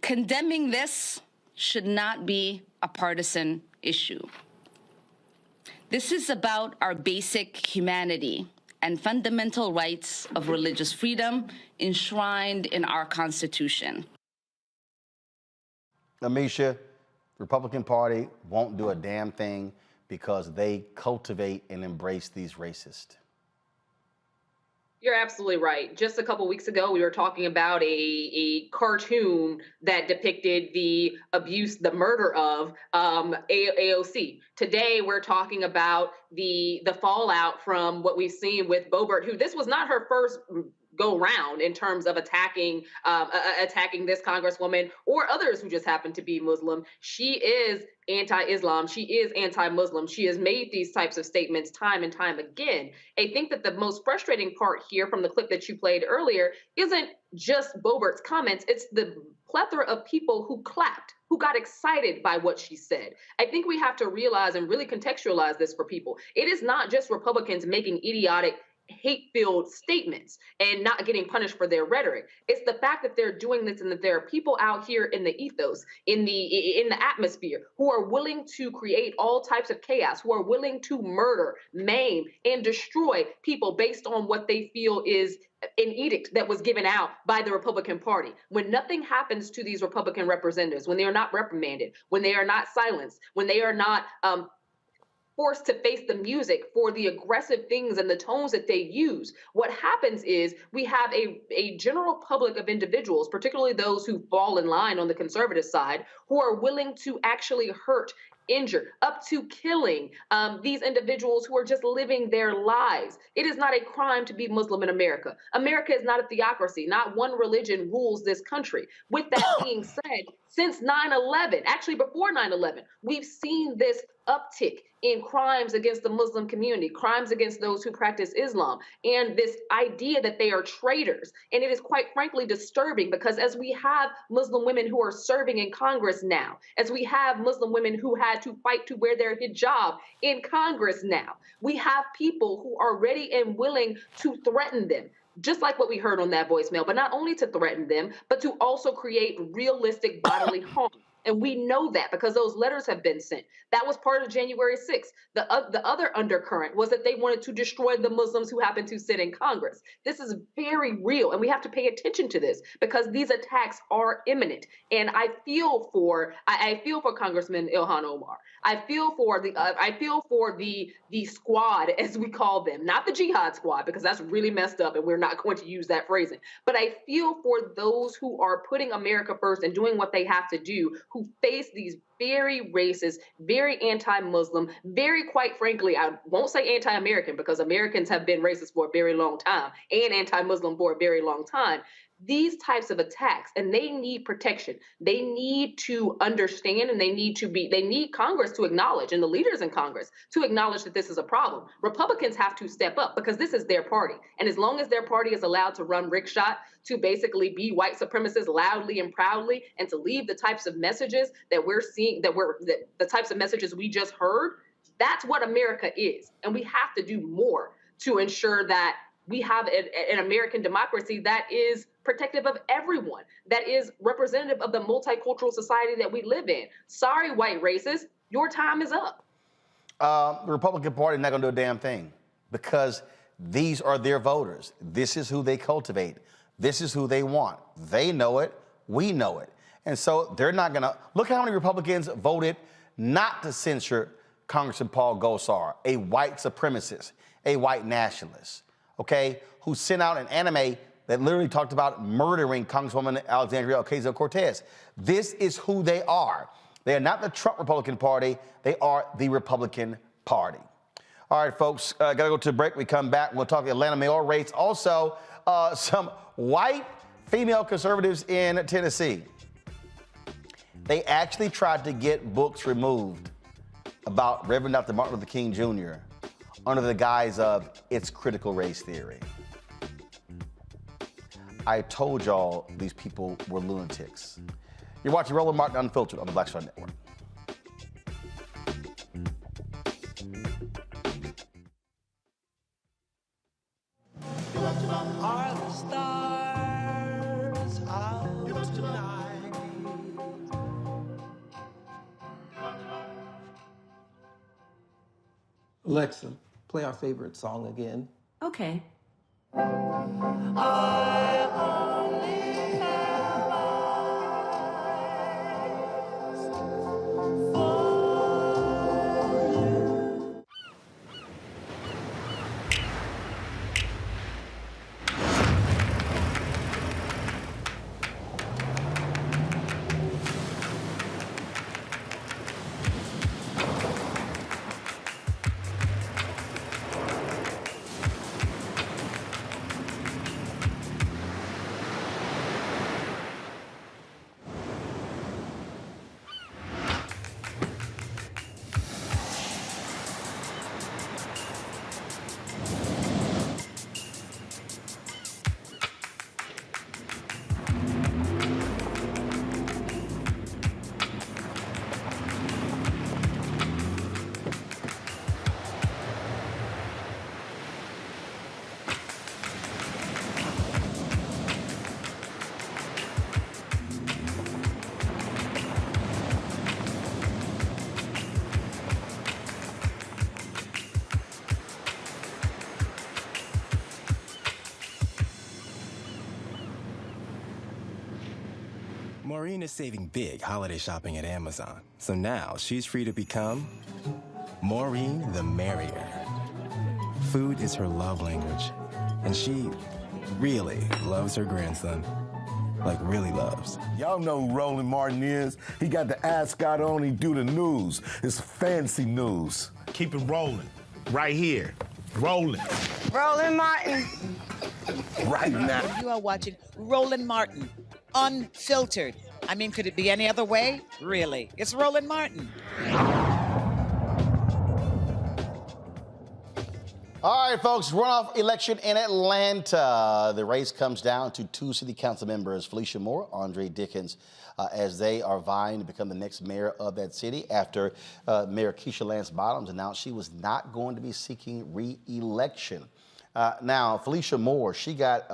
Condemning this should not be a partisan issue. This is about our basic humanity and fundamental rights of religious freedom enshrined in our Constitution. Amisha, the Republican Party won't do a damn thing because they cultivate and embrace these racists. You're absolutely right. Just a couple weeks ago, we were talking about a cartoon that depicted the abuse, the murder of AOC. Today, we're talking about the fallout from what we've seen with Boebert, who this was not her first go round in terms of attacking this congresswoman or others who just happen to be Muslim. She is anti-Islam. She is anti-Muslim. She has made these types of statements time and time again. I think that the most frustrating part here from the clip that you played earlier isn't just Boebert's comments. It's the plethora of people who clapped, who got excited by what she said. I think we have to realize and really contextualize this for people. It is not just Republicans making idiotic, hate-filled statements and not getting punished for their rhetoric. It's the fact that they're doing this and that there are people out here in the ethos, in the atmosphere, who are willing to create all types of chaos, who are willing to murder, maim, and destroy people based on what they feel is an edict that was given out by the Republican Party. When nothing happens to these Republican representatives, when they are not reprimanded, when they are not silenced, when they are not forced to face the music for the aggressive things and the tones that they use, what happens is we have a general public of individuals, particularly those who fall in line on the conservative side, who are willing to actually hurt injured, up to killing these individuals who are just living their lives. It is not a crime to be Muslim in America. America is not a theocracy. Not one religion rules this country. With that being said, since 9/11, actually before 9/11, we've seen this uptick in crimes against the Muslim community, crimes against those who practice Islam, and this idea that they are traitors. And it is quite frankly disturbing because as we have Muslim women who are serving in Congress now, as we have Muslim women who had to fight to wear their hijab in Congress now, we have people who are ready and willing to threaten them, just like what we heard on that voicemail, but not only to threaten them, but to also create realistic bodily harm. And we know that because those letters have been sent. That was part of January 6th. The other undercurrent was that they wanted to destroy the Muslims who happen to sit in Congress. This is very real, and we have to pay attention to this because these attacks are imminent. And I feel for Congressman Ilhan Omar. I feel for the squad, as we call them, not the jihad squad, because that's really messed up, and we're not going to use that phrasing. But I feel for those who are putting America first and doing what they have to do, who face these very racist, very anti-Muslim, very, quite frankly, I won't say anti-American because Americans have been racist for a very long time and anti-Muslim for a very long time. These types of attacks, and they need protection. They need to understand, and they need Congress to acknowledge, and the leaders in Congress to acknowledge that this is a problem. Republicans have to step up because this is their party. And as long as their party is allowed to run rickshot, to basically be white supremacists loudly and proudly, and to leave the types of messages that we're seeing, the types of messages we just heard, that's what America is. And we have to do more to ensure that we have an American democracy that is protective of everyone, that is representative of the multicultural society that we live in. Sorry, white racists, your time is up. The Republican Party is not going to do a damn thing because these are their voters. This is who they cultivate. This is who they want. They know it. We know it. And so they're not going to. Look how many Republicans voted not to censure Congressman Paul Gosar, a white supremacist, a white nationalist, okay, who sent out an anime that literally talked about murdering Congresswoman Alexandria Ocasio-Cortez. This is who they are. They are not the Trump Republican Party. They are the Republican Party. All right, folks, got to go to a break. We come back. We'll talk the Atlanta mayoral race. Also, some white female conservatives in Tennessee. They actually tried to get books removed about Reverend Dr. Martin Luther King Jr. under the guise of it's critical race theory. I told y'all these people were lunatics. You're watching Roland Martin Unfiltered on the Black Star Network. Are the stars out tonight? Alexa, play our favorite song again. Okay. Maureen is saving big holiday shopping at Amazon. So now she's free to become Maureen the Merrier. Food is her love language, and she really loves her grandson. like really loves. Y'all know who Roland Martin is. He got the ascot on, he do the news. It's fancy news. Keep it rolling. Right here. Rolling. Roland Martin. Right now. You are watching Roland Martin, unfiltered. I mean, could it be any other way? Really? It's Roland Martin. All right, folks, runoff election in Atlanta. The race comes down to two city council members, Felicia Moore, Andre Dickens, as they are vying to become the next mayor of that city after Mayor Keisha Lance Bottoms announced she was not going to be seeking re-election. Now, Felicia Moore, she got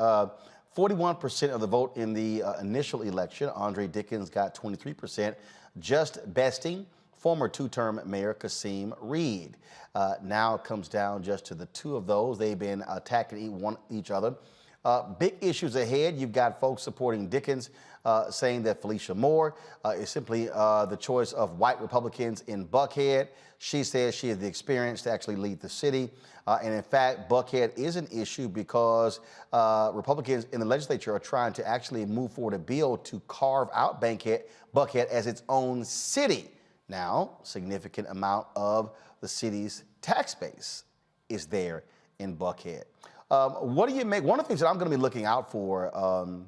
41% of the vote in the initial election. Andre Dickens got 23%, just besting former two-term Mayor Kasim Reed. Now it comes down just to the two of those. They've been attacking each other. Big issues ahead. You've got folks supporting Dickens, saying that Felicia Moore is simply the choice of white Republicans in Buckhead. She says she has the experience to actually lead the city. And in fact, Buckhead is an issue because Republicans in the legislature are trying to actually move forward a bill to carve out Buckhead as its own city. Now, significant amount of the city's tax base is there in Buckhead. What do you make? One of the things that I'm going to be looking out for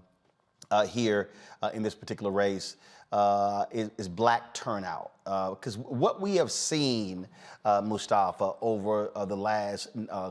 here in this particular race is black turnout. Because what we have seen, Mustafa, over the last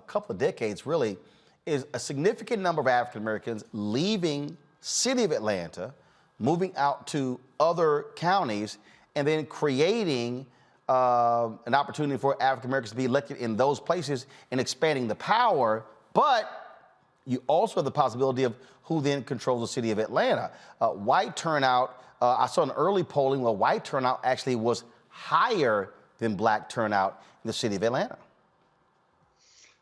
couple of decades really is a significant number of African Americans leaving city of Atlanta, moving out to other counties, and then creating an opportunity for African Americans to be elected in those places and expanding the power. But you also have the possibility of who then controls the city of Atlanta. White turnout, I saw an early polling where white turnout actually was higher than black turnout in the city of Atlanta.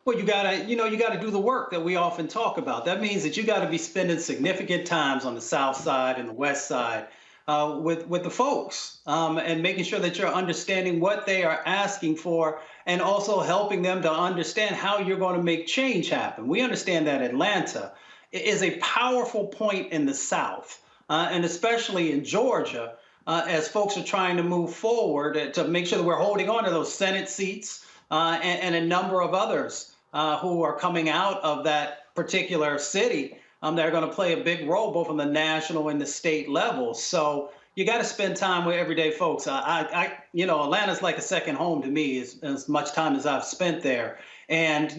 Well, you gotta do the work that we often talk about. That means that you gotta be spending significant times on the South Side and the West Side with the folks and making sure that you're understanding what they are asking for and also helping them to understand how you're going to make change happen. We understand that Atlanta is a powerful point in the South and especially in Georgia as folks are trying to move forward to make sure that we're holding on to those Senate seats and a number of others who are coming out of that particular city. They're going to play a big role both on the national and the state level. So you got to spend time with everyday folks. Atlanta's like a second home to me as much time as I've spent there. And,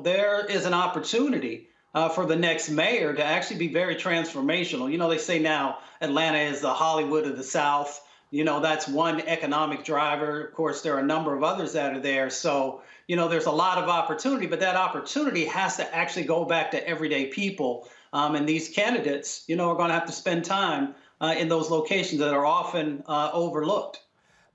there is an opportunity for the next mayor to actually be very transformational. They say now Atlanta is the Hollywood of the South. That's one economic driver. Of course, there are a number of others that are there. So, there's a lot of opportunity, but that opportunity has to actually go back to everyday people. And these candidates, are going to have to spend time in those locations that are often overlooked.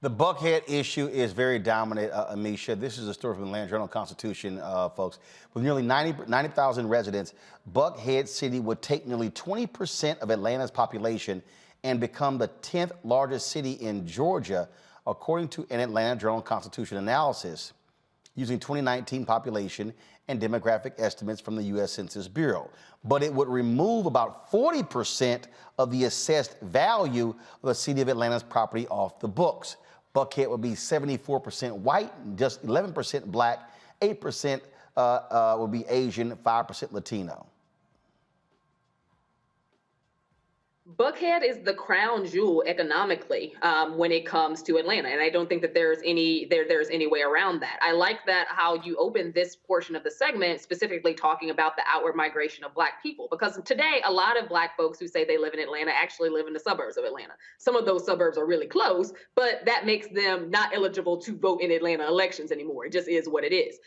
The Buckhead issue is very dominant, Amisha. This is a story from the Atlanta Journal-Constitution, folks. With nearly 90,000 residents, Buckhead City would take nearly 20% of Atlanta's population and become the 10th largest city in Georgia, according to an Atlanta Journal-Constitution analysis using 2019 population and demographic estimates from the U.S. Census Bureau. But it would remove about 40% of the assessed value of the city of Atlanta's property off the books. Buckhead would be 74% white, just 11% black, 8% would be Asian, 5% Latino. Buckhead is the crown jewel economically when it comes to Atlanta, and I don't think that there's any way around that. I like that how you open this portion of the segment specifically talking about the outward migration of Black people, because today a lot of Black folks who say they live in Atlanta actually live in the suburbs of Atlanta. Some of those suburbs are really close, but that makes them not eligible to vote in Atlanta elections anymore. It just is what it is.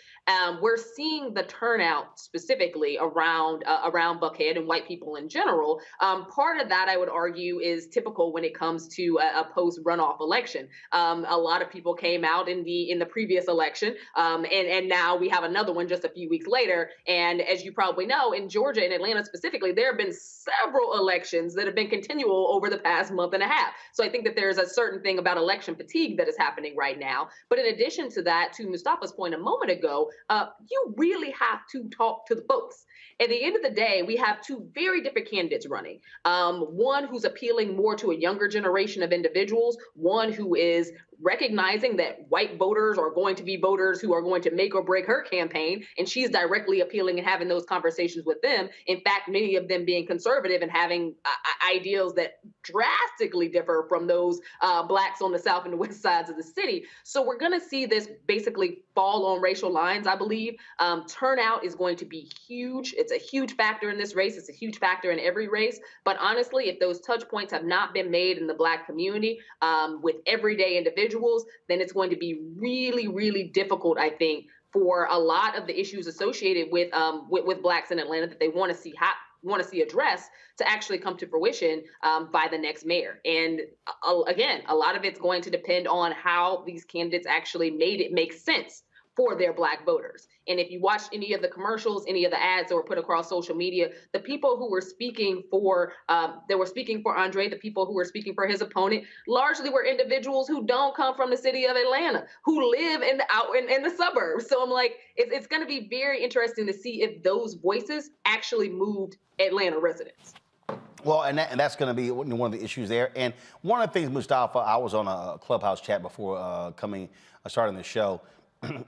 We're seeing the turnout specifically around Buckhead and white people in general. Part of that, I would argue, is typical when it comes to a post-runoff election. A lot of people came out in the previous election, and now we have another one just a few weeks later. And as you probably know, in Georgia and Atlanta specifically, there have been several elections that have been continual over the past month and a half. So I think that there's a certain thing about election fatigue that is happening right now. But in addition to that, to Mustafa's point a moment ago, you really have to talk to the folks. At the end of the day, we have two very different candidates running. One who's appealing more to a younger generation of individuals, one who is recognizing that white voters are going to be voters who are going to make or break her campaign, and she's directly appealing and having those conversations with them. In fact, many of them being conservative and having ideals that drastically differ from those blacks on the south and the west sides of the city. So we're going to see this basically fall on racial lines, I believe. Turnout is going to be huge. It's a huge factor in this race. It's a huge factor in every race. But honestly, if those touch points have not been made in the Black community with everyday individuals, then it's going to be really, really difficult, I think, for a lot of the issues associated with Blacks in Atlanta that they want to see addressed to actually come to fruition by the next mayor. And again, a lot of it's going to depend on how these candidates actually made it make sense for their Black voters. And if you watched any of the commercials, any of the ads that were put across social media, the people who were speaking for Andre, the people who were speaking for his opponent, largely were individuals who don't come from the city of Atlanta, who live in the suburbs. So I'm like, it's going to be very interesting to see if those voices actually moved Atlanta residents. Well, and that's going to be one of the issues there. And one of the things, Mustafa, I was on a Clubhouse chat before starting the show,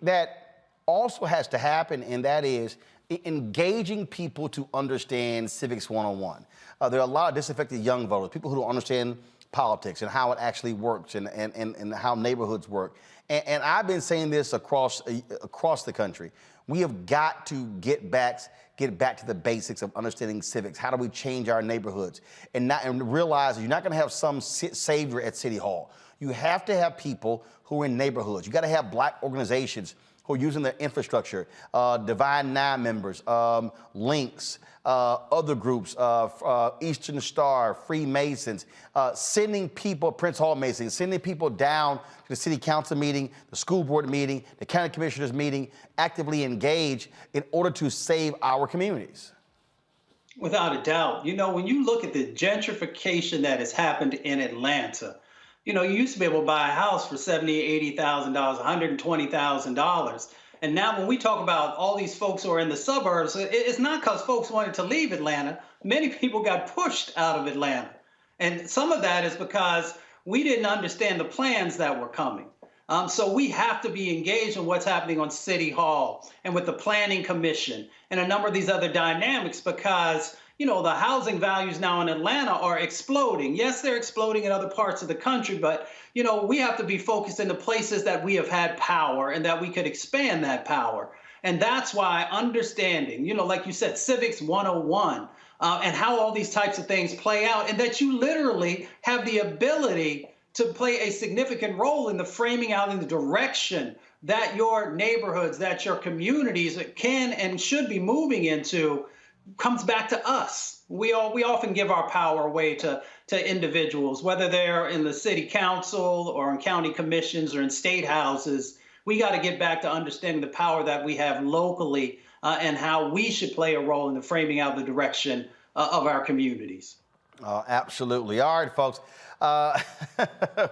that also has to happen, and that is engaging people to understand civics 101. There are a lot of disaffected young voters, people who don't understand politics and how it actually works and how neighborhoods work. And I've been saying this across the country. We have got to get back to the basics of understanding civics. How do we change our neighborhoods? And realize that you're not going to have some savior at City Hall. You have to have people who are in neighborhoods. You got to have Black organizations who are using their infrastructure, Divine Nine members, Links, other groups, Eastern Star, Freemasons, sending people, Prince Hall Masons, sending people down to the city council meeting, the school board meeting, the county commissioners meeting, actively engage in order to save our communities. Without a doubt. You know, when you look at the gentrification that has happened in Atlanta, you know, you used to be able to buy a house for $70,000, $80,000, $120,000. And now when we talk about all these folks who are in the suburbs, it's not because folks wanted to leave Atlanta. Many people got pushed out of Atlanta. And some of that is because we didn't understand the plans that were coming. So we have to be engaged in what's happening on City Hall and with the Planning Commission and a number of these other dynamics because, you know, the housing values now in Atlanta are exploding. Yes, they're exploding in other parts of the country, but, you know, we have to be focused in the places that we have had power and that we could expand that power. And that's why understanding, you know, like you said, Civics 101 and how all these types of things play out and that you literally have the ability to play a significant role in the framing out in the direction that your neighborhoods, that your communities can and should be moving into comes back to us. We often give our power away to individuals, whether they're in the city council or in county commissions or in state houses. We got to get back to understanding the power that we have locally and how we should play a role in the framing out the direction of our communities. Absolutely. All right, folks.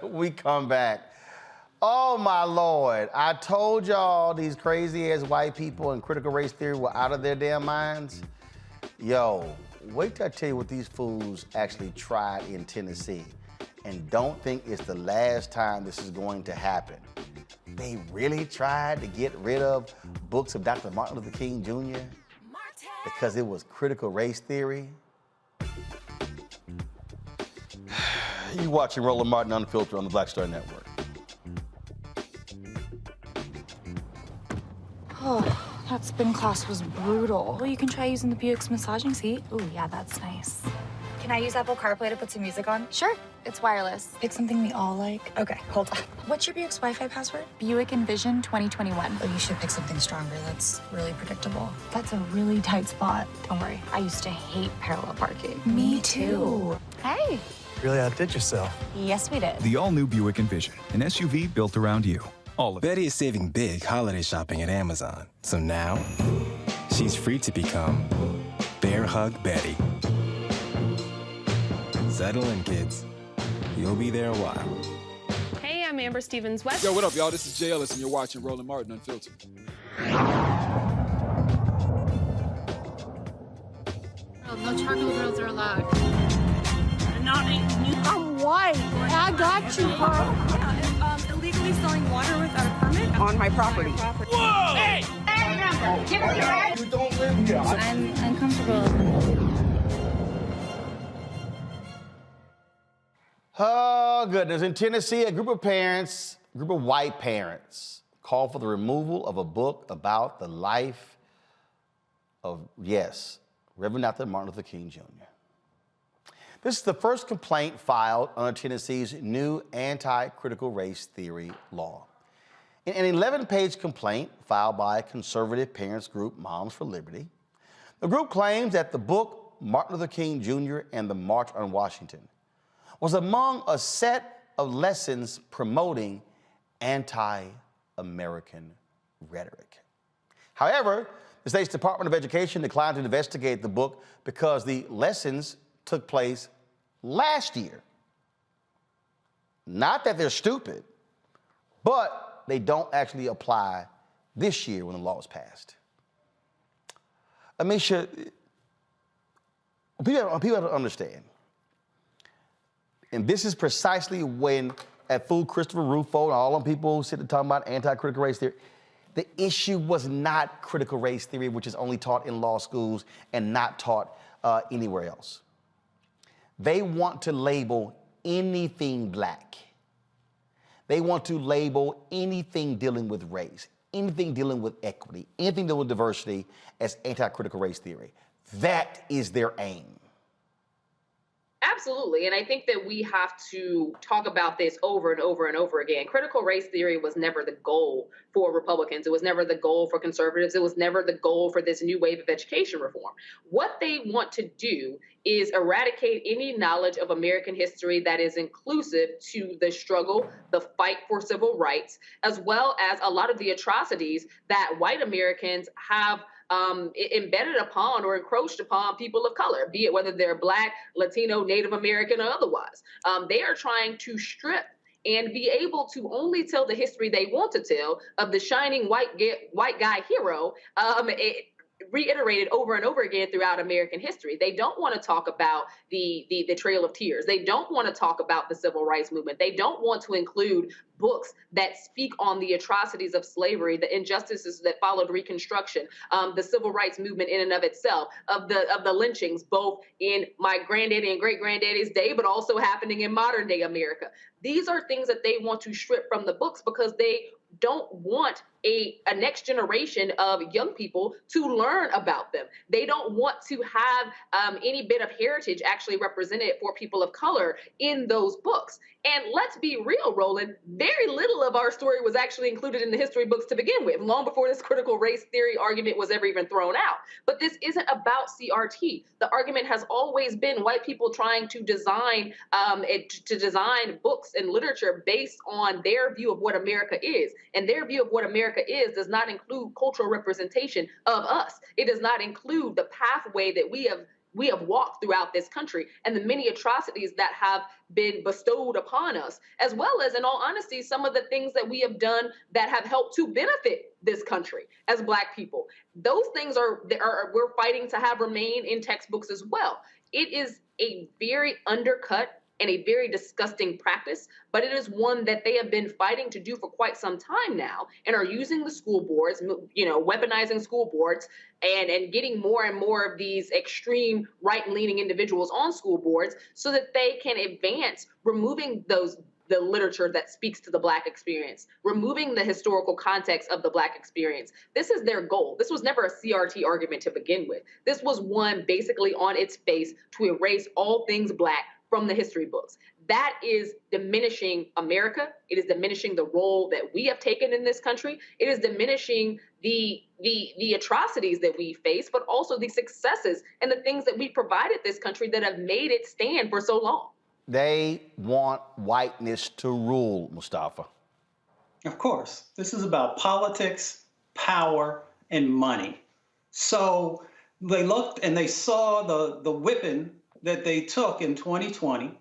We come back. Oh, my Lord. I told y'all these crazy-ass white people in critical race theory were out of their damn minds. Yo, wait till I tell you what these fools actually tried in Tennessee. And don't think it's the last time this is going to happen. They really tried to get rid of books of Dr. Martin Luther King Jr. because it was critical race theory. You watching Roland Martin Unfiltered on the Black Star Network. Oh, that spin class was brutal. Well, you can try using the Buick's massaging seat. Ooh, yeah, that's nice. Can I use Apple CarPlay to put some music on? Sure, it's wireless. Pick something we all like. Okay, hold on. What's your Buick's Wi-Fi password? Buick Envision 2021. Oh, you should pick something stronger. That's really predictable. That's a really tight spot. Don't worry, I used to hate parallel parking. Me too. Hey. Really outdid yourself. Yes, we did. The all-new Buick Envision, an SUV built around you. All of it. Betty is saving big holiday shopping at Amazon. So now, she's free to become Bear Hug Betty. Settle in, kids. You'll be there a while. Hey, I'm Amber Stevens-West. Yo, what up, y'all? This is Jay Ellis, and you're watching Roland Martin Unfiltered. No charcoal grills are allowed. I'm white. I got you, bro. Illegally selling water without a permit? On my property. Whoa! Hey! Give us your ID. You don't live here. I'm uncomfortable. Oh, goodness. In Tennessee, a group of white parents, called for the removal of a book about the life of, yes, Reverend Dr. Martin Luther King Jr. This is the first complaint filed under Tennessee's new anti-critical race theory law. In an 11-page complaint filed by conservative parents group Moms for Liberty, the group claims that the book Martin Luther King Jr. and the March on Washington was among a set of lessons promoting anti-American rhetoric. However, the state's Department of Education declined to investigate the book because the lessons took place last year. Not that they're stupid, but they don't actually apply this year when the law was passed. Amisha, people have to understand, and this is precisely when, at Fool Christopher Rufo and all them people who sit and talk about anti-critical race theory, the issue was not critical race theory, which is only taught in law schools and not taught anywhere else. They want to label anything black. They want to label anything dealing with race, anything dealing with equity, anything dealing with diversity as anti-critical race theory. That is their aim. Absolutely. And I think that we have to talk about this over and over and over again. Critical race theory was never the goal for Republicans. It was never the goal for conservatives. It was never the goal for this new wave of education reform. What they want to do is eradicate any knowledge of American history that is inclusive to the struggle, the fight for civil rights, as well as a lot of the atrocities that white Americans have embedded upon or encroached upon people of color, be it whether they're Black, Latino, Native American, or otherwise. They are trying to strip and be able to only tell the history they want to tell of the shining white guy hero, reiterated over and over again throughout American history. They don't want to talk about the Trail of Tears. They don't want to talk about the Civil Rights Movement. They don't want to include books that speak on the atrocities of slavery, the injustices that followed Reconstruction, the Civil Rights Movement in and of itself, of the lynchings, both in my granddaddy and great-granddaddy's day, but also happening in modern day America. These are things that they want to strip from the books because they don't want a next generation of young people to learn about them. They don't want to have any bit of heritage actually represented for people of color in those books. And let's be real, Roland, very little of our story was actually included in the history books to begin with, long before this critical race theory argument was ever even thrown out. But this isn't about CRT. The argument has always been white people trying to design books and literature based on their view of what America is. And their view of what America is does not include cultural representation of us. It does not include the pathway that we have walked throughout this country and the many atrocities that have been bestowed upon us, as well as, in all honesty, some of the things that we have done that have helped to benefit this country as Black people. Those things we're fighting to have remain in textbooks as well. It is a very undercut and a very disgusting practice, but it is one that they have been fighting to do for quite some time now and are using the school boards, weaponizing school boards and getting more and more of these extreme right-leaning individuals on school boards so that they can advance removing the literature that speaks to the Black experience, removing the historical context of the Black experience. This is their goal. This was never a CRT argument to begin with. This was one basically on its face to erase all things Black from the history books. That is diminishing America. It is diminishing the role that we have taken in this country. It is diminishing the atrocities that we face, but also the successes and the things that we provided this country that have made it stand for so long. They want whiteness to rule, Mustafa. Of course. This is about politics, power, and money. So they looked and they saw the whipping that they took in 2020,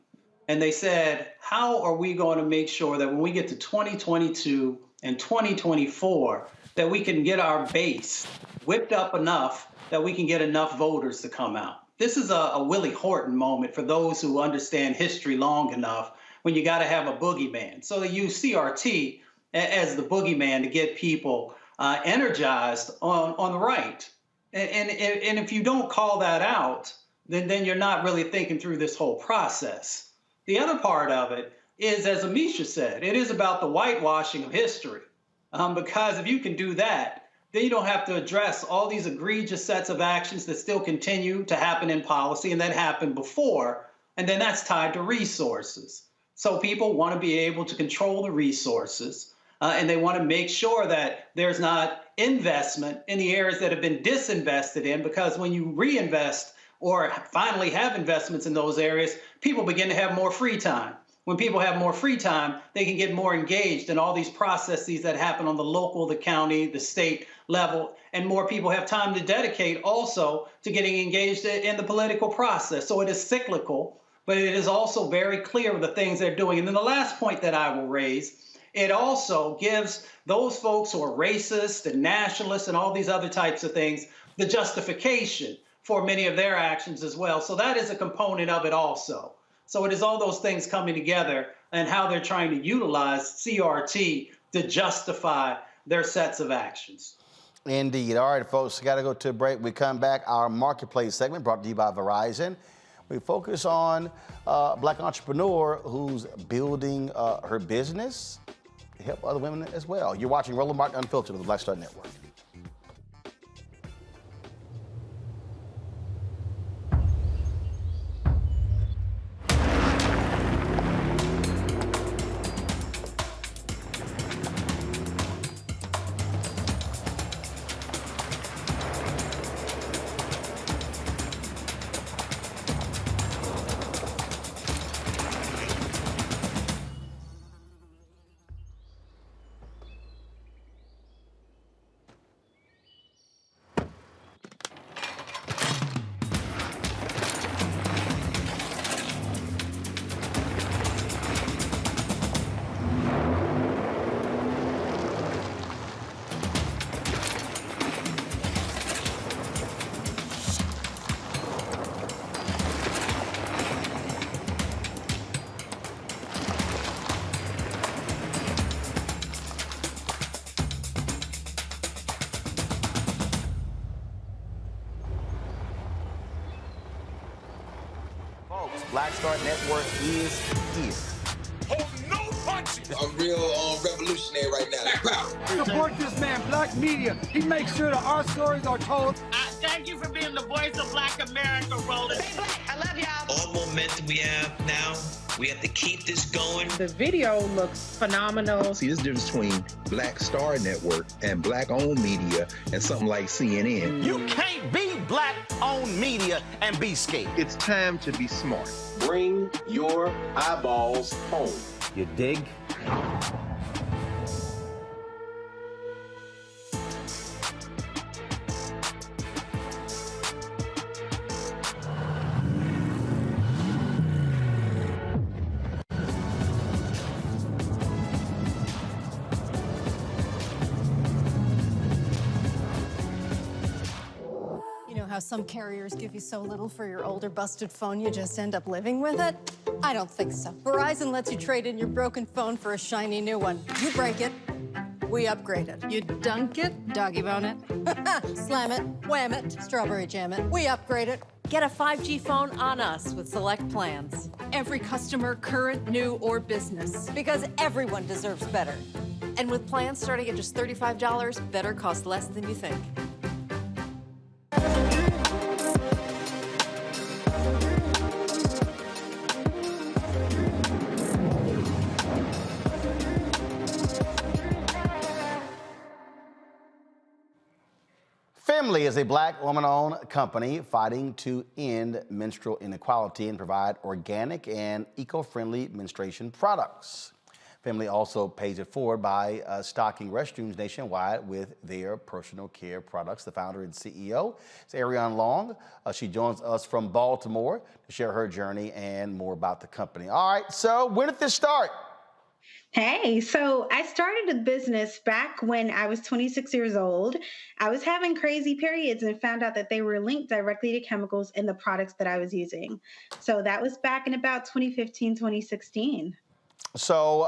and they said, how are we going to make sure that when we get to 2022 and 2024, that we can get our base whipped up enough that we can get enough voters to come out? This is a Willie Horton moment for those who understand history long enough, when you got to have a boogeyman. So they use CRT as the boogeyman to get people energized on the right. And if you don't call that out, then you're not really thinking through this whole process. The other part of it is, as Amisha said, it is about the whitewashing of history. Because if you can do that, then you don't have to address all these egregious sets of actions that still continue to happen in policy and that happened before, and then that's tied to resources. So people want to be able to control the resources, and they want to make sure that there's not investment in the areas that have been disinvested in, because when you reinvest or finally have investments in those areas, people begin to have more free time. When people have more free time, they can get more engaged in all these processes that happen on the local, the county, the state level, and more people have time to dedicate also to getting engaged in the political process. So it is cyclical, but it is also very clear the things they're doing. And then the last point that I will raise, it also gives those folks who are racist and nationalists and all these other types of things the justification for many of their actions as well. So that is a component of it also. So it is all those things coming together and how they're trying to utilize CRT to justify their sets of actions. Indeed. All right, folks, got to go to a break. We come back. Our marketplace segment brought to you by Verizon. We focus on a black entrepreneur who's building her business to help other women as well. You're watching Roland Martin Unfiltered on the Black Star Network. Black Star Network is here. Hold no punches. I'm real revolutionary right now. Support this man, Black Media. He makes sure that our stories are told. Thank you for being the voice of Black America, Roland. Stay black. I love y'all. All momentum we have now, we have to keep this going. The video looks phenomenal. See, this difference between Black Star Network and black-owned media and something like CNN. You can't be black-owned media and be scared. It's time to be smart. Bring your eyeballs home. You dig? How some carriers give you so little for your older busted phone you just end up living with it? I don't think so. Verizon lets you trade in your broken phone for a shiny new one. You break it, we upgrade it. You dunk it, doggy bone it, slam it, wham it, strawberry jam it, we upgrade it. Get a 5G phone on us with select plans. Every customer, current, new, or business. Because everyone deserves better. And with plans starting at just $35, better costs less than you think. Family is a black woman-owned company fighting to end menstrual inequality and provide organic and eco-friendly menstruation products. Family also pays it forward by stocking restrooms nationwide with their personal care products. The founder and CEO is Ariane Long. She joins us from Baltimore to share her journey and more about the company. All right, so when did this start? Hey, so I started a business back when I was 26 years old. I was having crazy periods and found out that they were linked directly to chemicals in the products that I was using. So that was back in about 2015, 2016. So,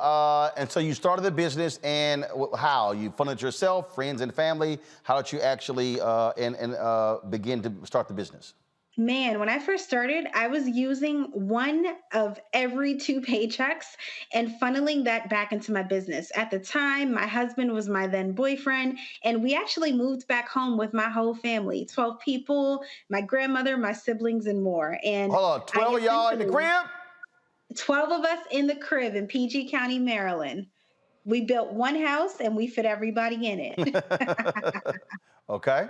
and so you started the business, and how? You funded yourself, friends and family? How did you actually begin to start the business? Man, when I first started, I was using one of every two paychecks and funneling that back into my business. At the time, my husband was my then boyfriend, and we actually moved back home with my whole family, 12 people, my grandmother, my siblings, and more. And Hold on, 12 of y'all in the crib? 12 of us in the crib in PG County, Maryland. We built one house and we fit everybody in it. Okay.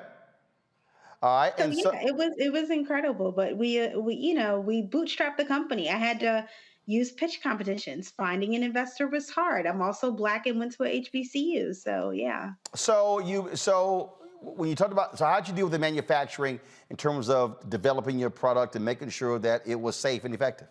All right. So yeah, it was incredible, but we bootstrapped the company. I had to use pitch competitions. Finding an investor was hard. I'm also Black and went to a HBCU, so yeah. So when you talked about, so how'd you deal with the manufacturing in terms of developing your product and making sure that it was safe and effective?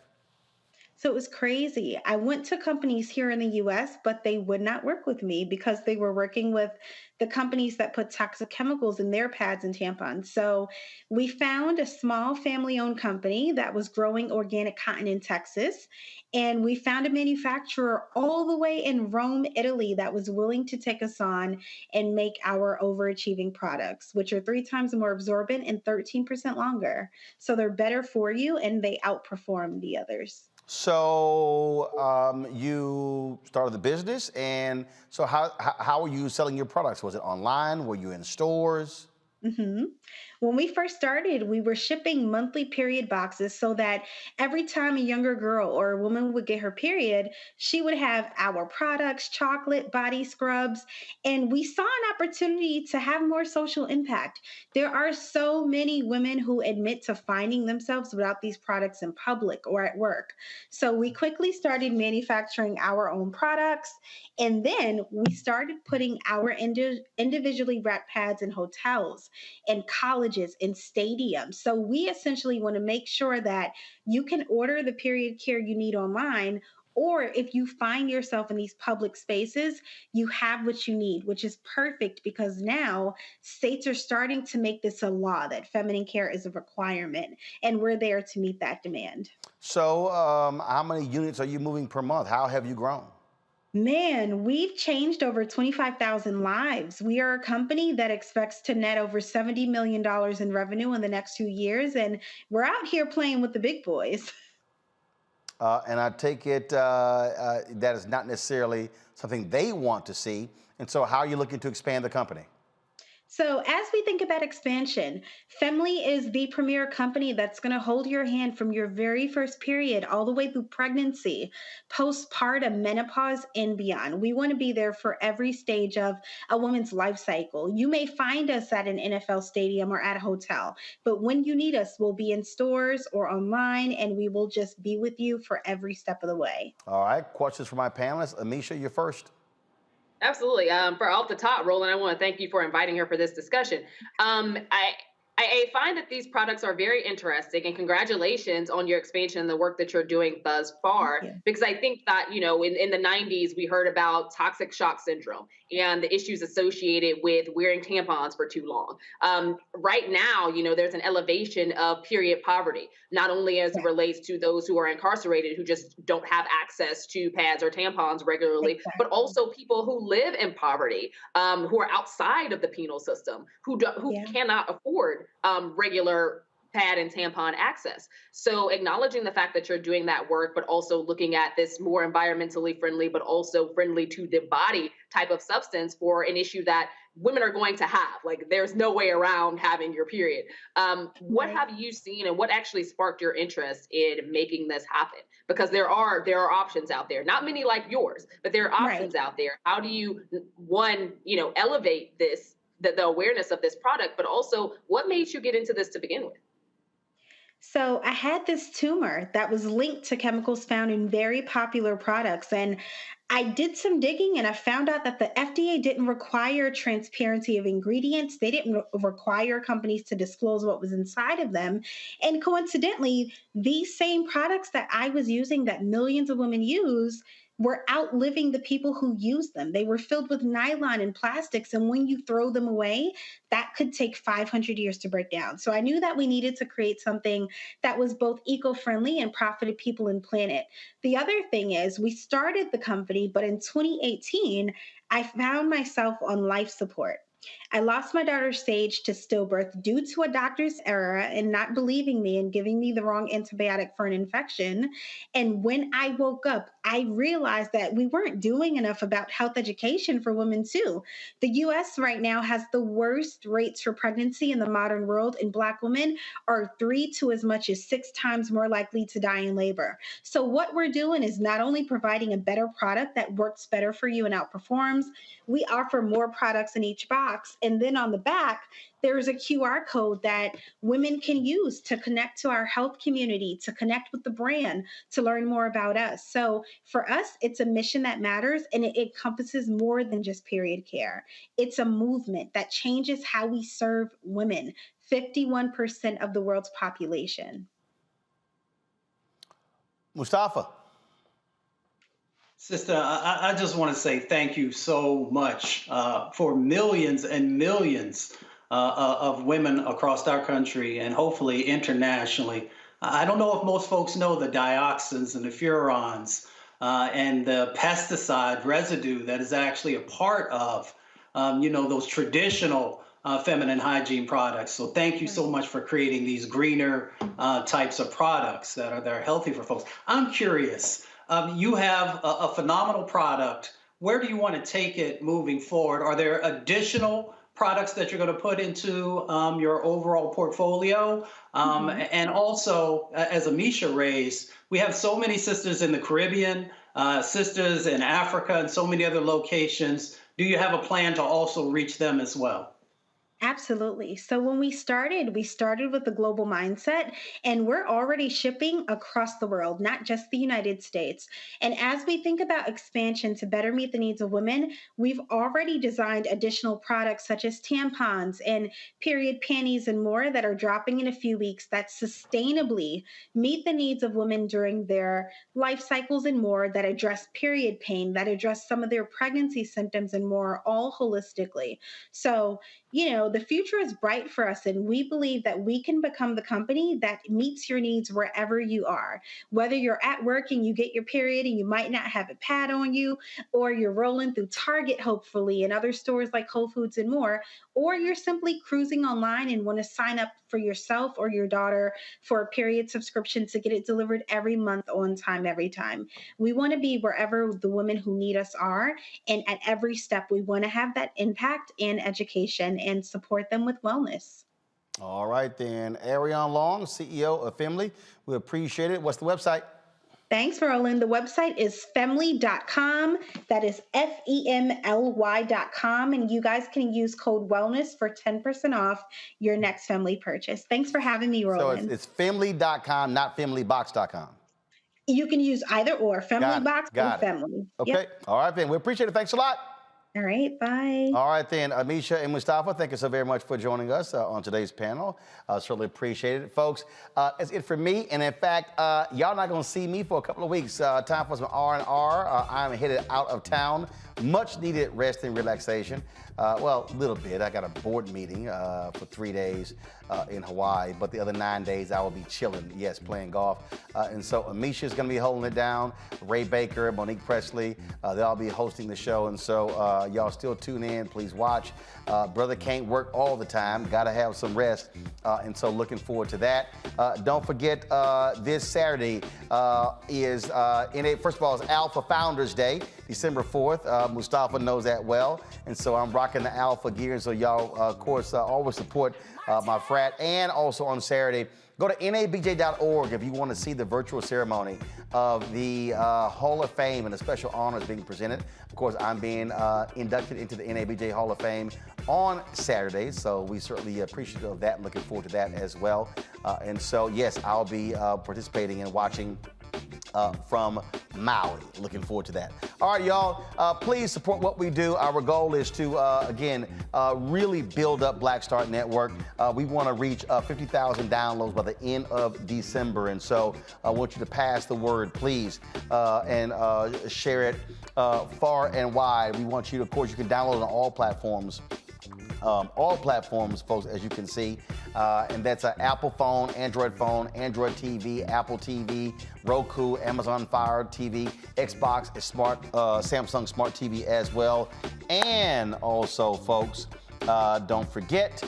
So it was crazy. I went to companies here in the US, but they would not work with me because they were working with the companies that put toxic chemicals in their pads and tampons. So we found a small family-owned company that was growing organic cotton in Texas. And we found a manufacturer all the way in Rome, Italy, that was willing to take us on and make our overachieving products, which are 3 times more absorbent and 13% longer. So they're better for you and they outperform the others. So you started the business, and so how were you selling your products? Was it online? Were you in stores? Mm-hmm. When we first started, we were shipping monthly period boxes so that every time a younger girl or a woman would get her period, she would have our products, chocolate, body scrubs, and we saw an opportunity to have more social impact. There are so many women who admit to finding themselves without these products in public or at work. So we quickly started manufacturing our own products, and then we started putting our individually wrapped pads in hotels and colleges and stadiums. So we essentially want to make sure that you can order the period care you need online, or if you find yourself in these public spaces, you have what you need, which is perfect because now states are starting to make this a law that feminine care is a requirement, and we're there to meet that demand. So how many units are you moving per month? How have you grown? Man, we've changed over 25,000 lives. We are a company that expects to net over $70 million in revenue in the next 2 years, and we're out here playing with the big boys. And I take it that is not necessarily something they want to see. And so how are you looking to expand the company? So as we think about expansion, Femly is the premier company that's going to hold your hand from your very first period all the way through pregnancy, postpartum, menopause, and beyond. We want to be there for every stage of a woman's life cycle. You may find us at an NFL stadium or at a hotel, but when you need us, we'll be in stores or online, and we will just be with you for every step of the way. All right, questions for my panelists. Amisha, you're first. Absolutely. For off the top, Roland, I want to thank you for inviting her for this discussion. I find that these products are very interesting, and congratulations on your expansion and the work that you're doing thus far. Because I think that, in the 90s, we heard about toxic shock syndrome and the issues associated with wearing tampons for too long. Right now, there's an elevation of period poverty, not only as it relates to those who are incarcerated who just don't have access to pads or tampons regularly, but also people who live in poverty, who are outside of the penal system, who cannot afford regular pad and tampon access. So acknowledging the fact that you're doing that work, but also looking at this more environmentally friendly, but also friendly to the body type of substance for an issue that women are going to have. Like, there's no way around having your period. What have you seen, and what actually sparked your interest in making this happen? Because there are options out there, not many like yours, but there are options out there. How do you, one, elevate this, the awareness of this product, but also what made you get into this to begin with? So I had this tumor that was linked to chemicals found in very popular products, and I did some digging and I found out that the FDA didn't require transparency of ingredients. They didn't require companies to disclose what was inside of them. And coincidentally, these same products that I was using that millions of women use were outliving the people who use them. They were filled with nylon and plastics. And when you throw them away, that could take 500 years to break down. So I knew that we needed to create something that was both eco-friendly and profited people and planet. The other thing is we started the company, but in 2018, I found myself on life support. I lost my daughter Sage to stillbirth due to a doctor's error and not believing me and giving me the wrong antibiotic for an infection. And when I woke up, I realized that we weren't doing enough about health education for women too. The US right now has the worst rates for pregnancy in the modern world, and Black women are 3 to as much as 6 times more likely to die in labor. So what we're doing is not only providing a better product that works better for you and outperforms, we offer more products in each box. And then on the back, there's a QR code that women can use to connect to our health community, to connect with the brand, to learn more about us. So for us, it's a mission that matters, and it encompasses more than just period care. It's a movement that changes how we serve women, 51% of the world's population. Mustafa. Sister, I just want to say thank you so much for millions and millions of women across our country and hopefully internationally. I don't know if most folks know the dioxins and the furans and the pesticide residue that is actually a part of, those traditional feminine hygiene products. So thank you so much for creating these greener types of products that are healthy for folks. I'm curious. You have a phenomenal product. Where do you want to take it moving forward? Are there additional products that you're going to put into your overall portfolio? And also, as Amisha raised, we have so many sisters in the Caribbean, sisters in Africa, and so many other locations. Do you have a plan to also reach them as well? Absolutely. So when we started with a global mindset, and we're already shipping across the world, not just the United States. And as we think about expansion to better meet the needs of women, we've already designed additional products such as tampons and period panties and more that are dropping in a few weeks that sustainably meet the needs of women during their life cycles and more, that address period pain, that address some of their pregnancy symptoms and more, all holistically. So, the future is bright for us, and we believe that we can become the company that meets your needs wherever you are. Whether you're at work and you get your period and you might not have a pad on you, or you're rolling through Target, hopefully, and other stores like Whole Foods and more, or you're simply cruising online and want to sign up for yourself or your daughter for a period subscription to get it delivered every month on time, every time. We want to be wherever the women who need us are, and at every step, we want to have that impact and education and support them with wellness. All right, then. Ariane Long, CEO of Femly. We appreciate it. What's the website? Thanks, Roland. The website is femly.com. That is FEMLY.com. And you guys can use code wellness for 10% off your next Femly purchase. Thanks for having me, Roland. So it's femly.com, not femlybox.com. You can use either or, Femlybox or Femly. Okay. Yep. All right, then. We appreciate it. Thanks a lot. All right, bye. All right, then, Amisha and Mustafa, thank you so very much for joining us on today's panel. Certainly appreciate it. Folks, that's it for me. And in fact, y'all not going to see me for a couple of weeks. Time for some R&R. I'm headed out of town. Much needed rest and relaxation. Well, a little bit. I got a board meeting for 3 days in Hawaii, but the other 9 days I will be chilling, yes, playing golf. And so Amisha's going to be holding it down. Ray Baker, Monique Presley, they'll all be hosting the show. And so y'all still tune in. Please watch. Brother can't work all the time. Got to have some rest. And so looking forward to that. Don't forget this Saturday is, first of all, it's Alpha Founders Day, December 4th. Mustafa knows that well. And so I'm rocking the Alpha gear. And so y'all, of course, always support my frat. And also on Saturday, go to nabj.org if you want to see the virtual ceremony of the Hall of Fame and the special honors being presented. Of course, I'm being inducted into the NABJ Hall of Fame on Saturday, so we certainly appreciate of that and looking forward to that as well. And so, yes, I'll be participating and watching from Maui. Looking forward to that. All right, y'all, please support what we do. Our goal is to, again, really build up Black Star Network. We want to reach 50,000 downloads by the end of December. And so I want you to pass the word, please, and share it far and wide. We want you to, of course, you can download on all platforms. Folks, as you can see. And that's an Apple phone, Android TV, Apple TV, Roku, Amazon Fire TV, Xbox, Smart, Samsung Smart TV as well. And also, folks, don't forget,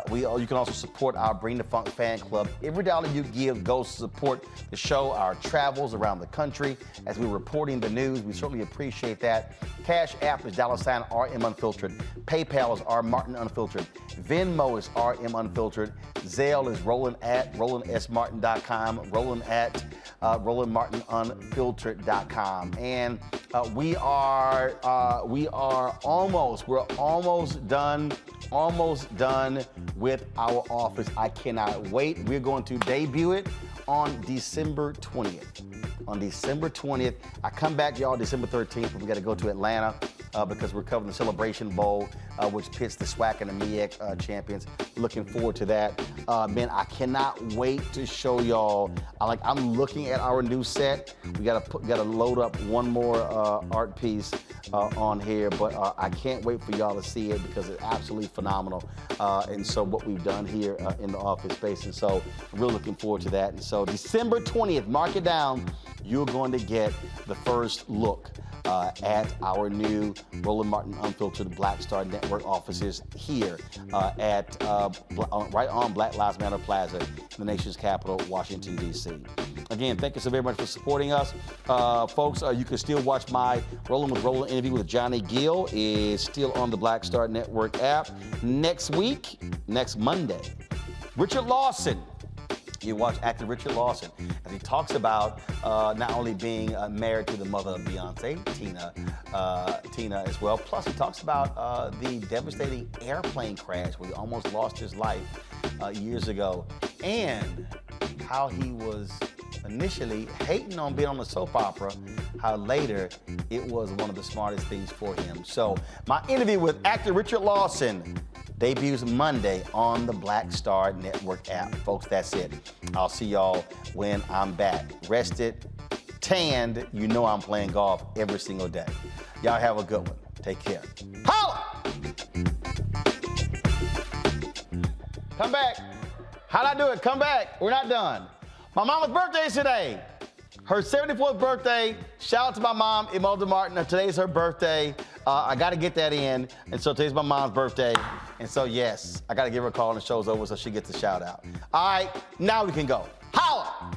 you can also support our Bring the Funk fan club. Every dollar you give goes to support the show, our travels around the country. As we're reporting the news, we certainly appreciate that. Cash App is $RM Unfiltered. PayPal is R Martin Unfiltered. Venmo is RM Unfiltered. Zelle is RolandSMartin.com. Roland at RolandMartinUnfiltered.com. And we're almost done with our office. I cannot wait. We're going to debut it on December 20th. On December 20th, I come back, y'all, December 13th, but we got to go to Atlanta because we're covering the Celebration Bowl, which pits the SWAC and the MEAC champions. Looking forward to that. Man, I cannot wait to show y'all. I'm looking at our new set. We gotta load up one more art piece on here, but I can't wait for y'all to see it because it's absolutely phenomenal. And so what we've done here in the office space, and so I'm really looking forward to that. And so December 20th, mark it down. You're going to get the first look at our new Roland Martin Unfiltered Black Star Network offices here right on Black Lives Matter Plaza in the nation's capital, Washington, D.C. Again, thank you so very much for supporting us. Folks, you can still watch my Roland with Roland interview with Johnny Gill. Is still on the Black Star Network app. Next Monday, Richard Lawson. You watch actor Richard Lawson as he talks about not only being married to the mother of Beyonce, Tina as well. Plus, he talks about the devastating airplane crash where he almost lost his life years ago, and how he was initially hating on being on the soap opera, how later it was one of the smartest things for him. So, my interview with actor Richard Lawson debuts Monday on the Black Star Network app. Folks, that's it. I'll see y'all when I'm back. Rested, tanned, you know I'm playing golf every single day. Y'all have a good one. Take care. Holla! Come back. How'd I do it? Come back. We're not done. My mama's birthday is today. Her 74th birthday. Shout out to my mom, Imelda Martin. Today's her birthday. I got to get that in. And so today's my mom's birthday. And so, yes, I got to give her a call and the show's over so she gets a shout out. All right, now we can go. Holla!